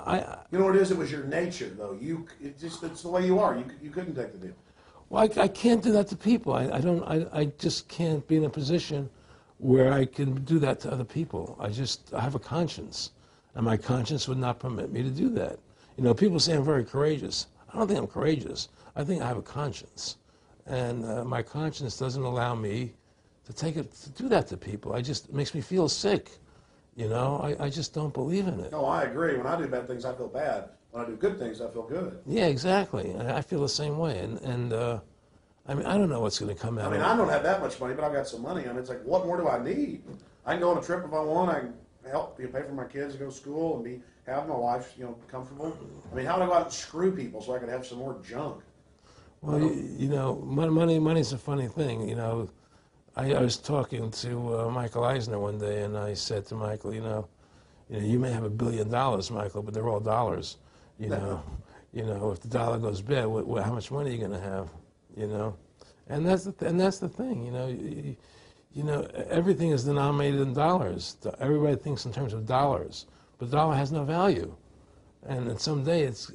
what it is? It was your nature, though. It's the way you are. You couldn't take the deal. Well, I can't do that to people. I just can't be in a position where I can do that to other people. I have a conscience, and my conscience would not permit me to do that. People say I'm very courageous. I don't think I'm courageous. I think I have a conscience, and my conscience doesn't allow me to do that to people. It makes me feel sick. I just don't believe in it. No, I agree. When I do bad things, I feel bad. When I do good things, I feel good. Yeah, exactly. I feel the same way. And I mean, I don't know what's going to come out. I mean, I don't have that much money, but I've got some money. I mean, it's like, what more do I need? I can go on a trip if I want. I can pay for my kids to go to school and have my life, comfortable. I mean, how do I go out and screw people so I can have some more junk? Well, money's a funny thing. I was talking to Michael Eisner one day, and I said to Michael, you may have $1 billion, Michael, but they're all dollars. If the dollar goes bad, how much money are you going to have? And that's the thing. Everything is denominated in dollars. Everybody thinks in terms of dollars, but the dollar has no value. And someday it's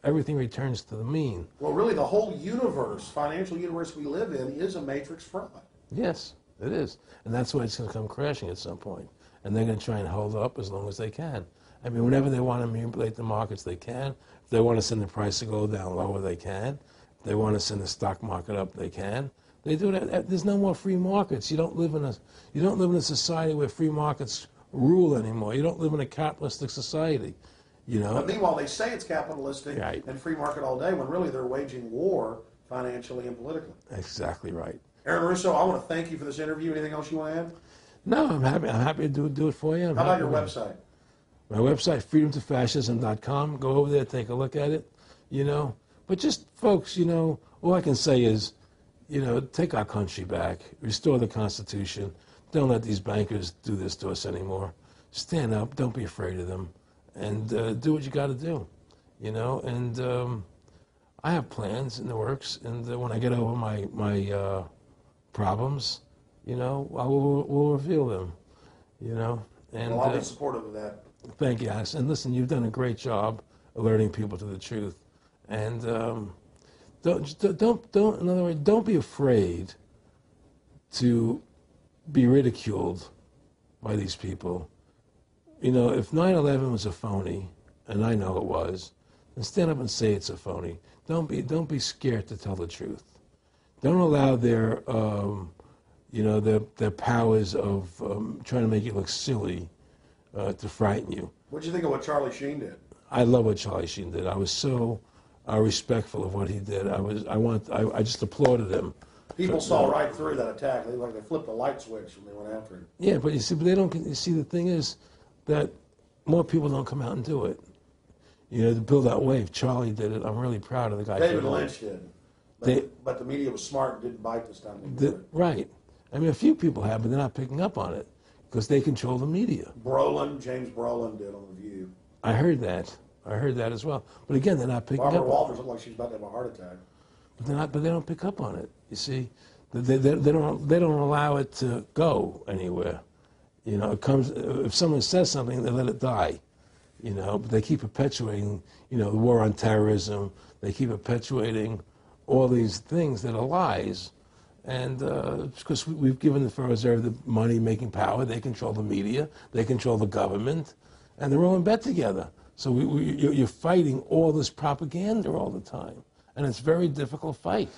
everything returns to the mean. Well, really, the whole universe, financial universe we live in, is a matrix fraud. Yes, it is. And that's why it's going to come crashing at some point. And they're going to try and hold up as long as they can. I mean, whenever they want to manipulate the markets, they can. If they want to send the price to go down lower, they can. If they want to send the stock market up, they can. They do that. There's no more free markets. You don't live in a society where free markets rule anymore. You don't live in a capitalistic society. But meanwhile, they say it's capitalistic and free market all day, when really they're waging war financially and politically. Exactly right. Aaron Russo, I want to thank you for this interview. Anything else you want to add? No, I'm happy to do it for you. How about your website? My website, freedomtofascism.com. Go over there, take a look at it. But just, folks, all I can say is, take our country back, restore the Constitution. Don't let these bankers do this to us anymore. Stand up. Don't be afraid of them. and do what you got to do, you know. And I have plans in the works, and when I get over my problems, you know, we'll reveal them, you know. And Well, I'll be supportive of that. thank you, Alex. And listen, you've done a great job alerting people to the truth. And don't, in other words, don't be afraid to be ridiculed by these people. You know, if 9/11 was a phony, and I know it was, then stand up and say it's a phony. Don't be scared to tell the truth. Don't allow their you know, their powers of trying to make you look silly to frighten you. What do you think of what Charlie Sheen did? I love what Charlie Sheen did. I was so respectful of what he did. I just applauded him. People saw right through that attack. They flipped a light switch when they went after him. Yeah, but they don't. You see, the thing is that more people don't come out and do it. You know, to build that wave. Charlie did it. I'm really proud of the guy. David Lynch did. But the media was smart and didn't bite this time. Right. I mean, a few people have, but they're not picking up on it because they control the media. James Brolin did on The View. I heard that. I heard that as well. But again, they're not picking Barbara up. Walters looked like she's about to have a heart attack. But they're not. But they don't pick up on it. You see, they don't allow it to go anywhere. You know, it comes if someone says something, they let it die. You know, but they keep perpetuating. You know, the war on terrorism. They keep perpetuating all these things that are lies. And because we've given the Federal Reserve the money-making power, they control the media, they control the government, and they're all in bed together. So you're fighting all this propaganda all the time, and it's a very difficult fight.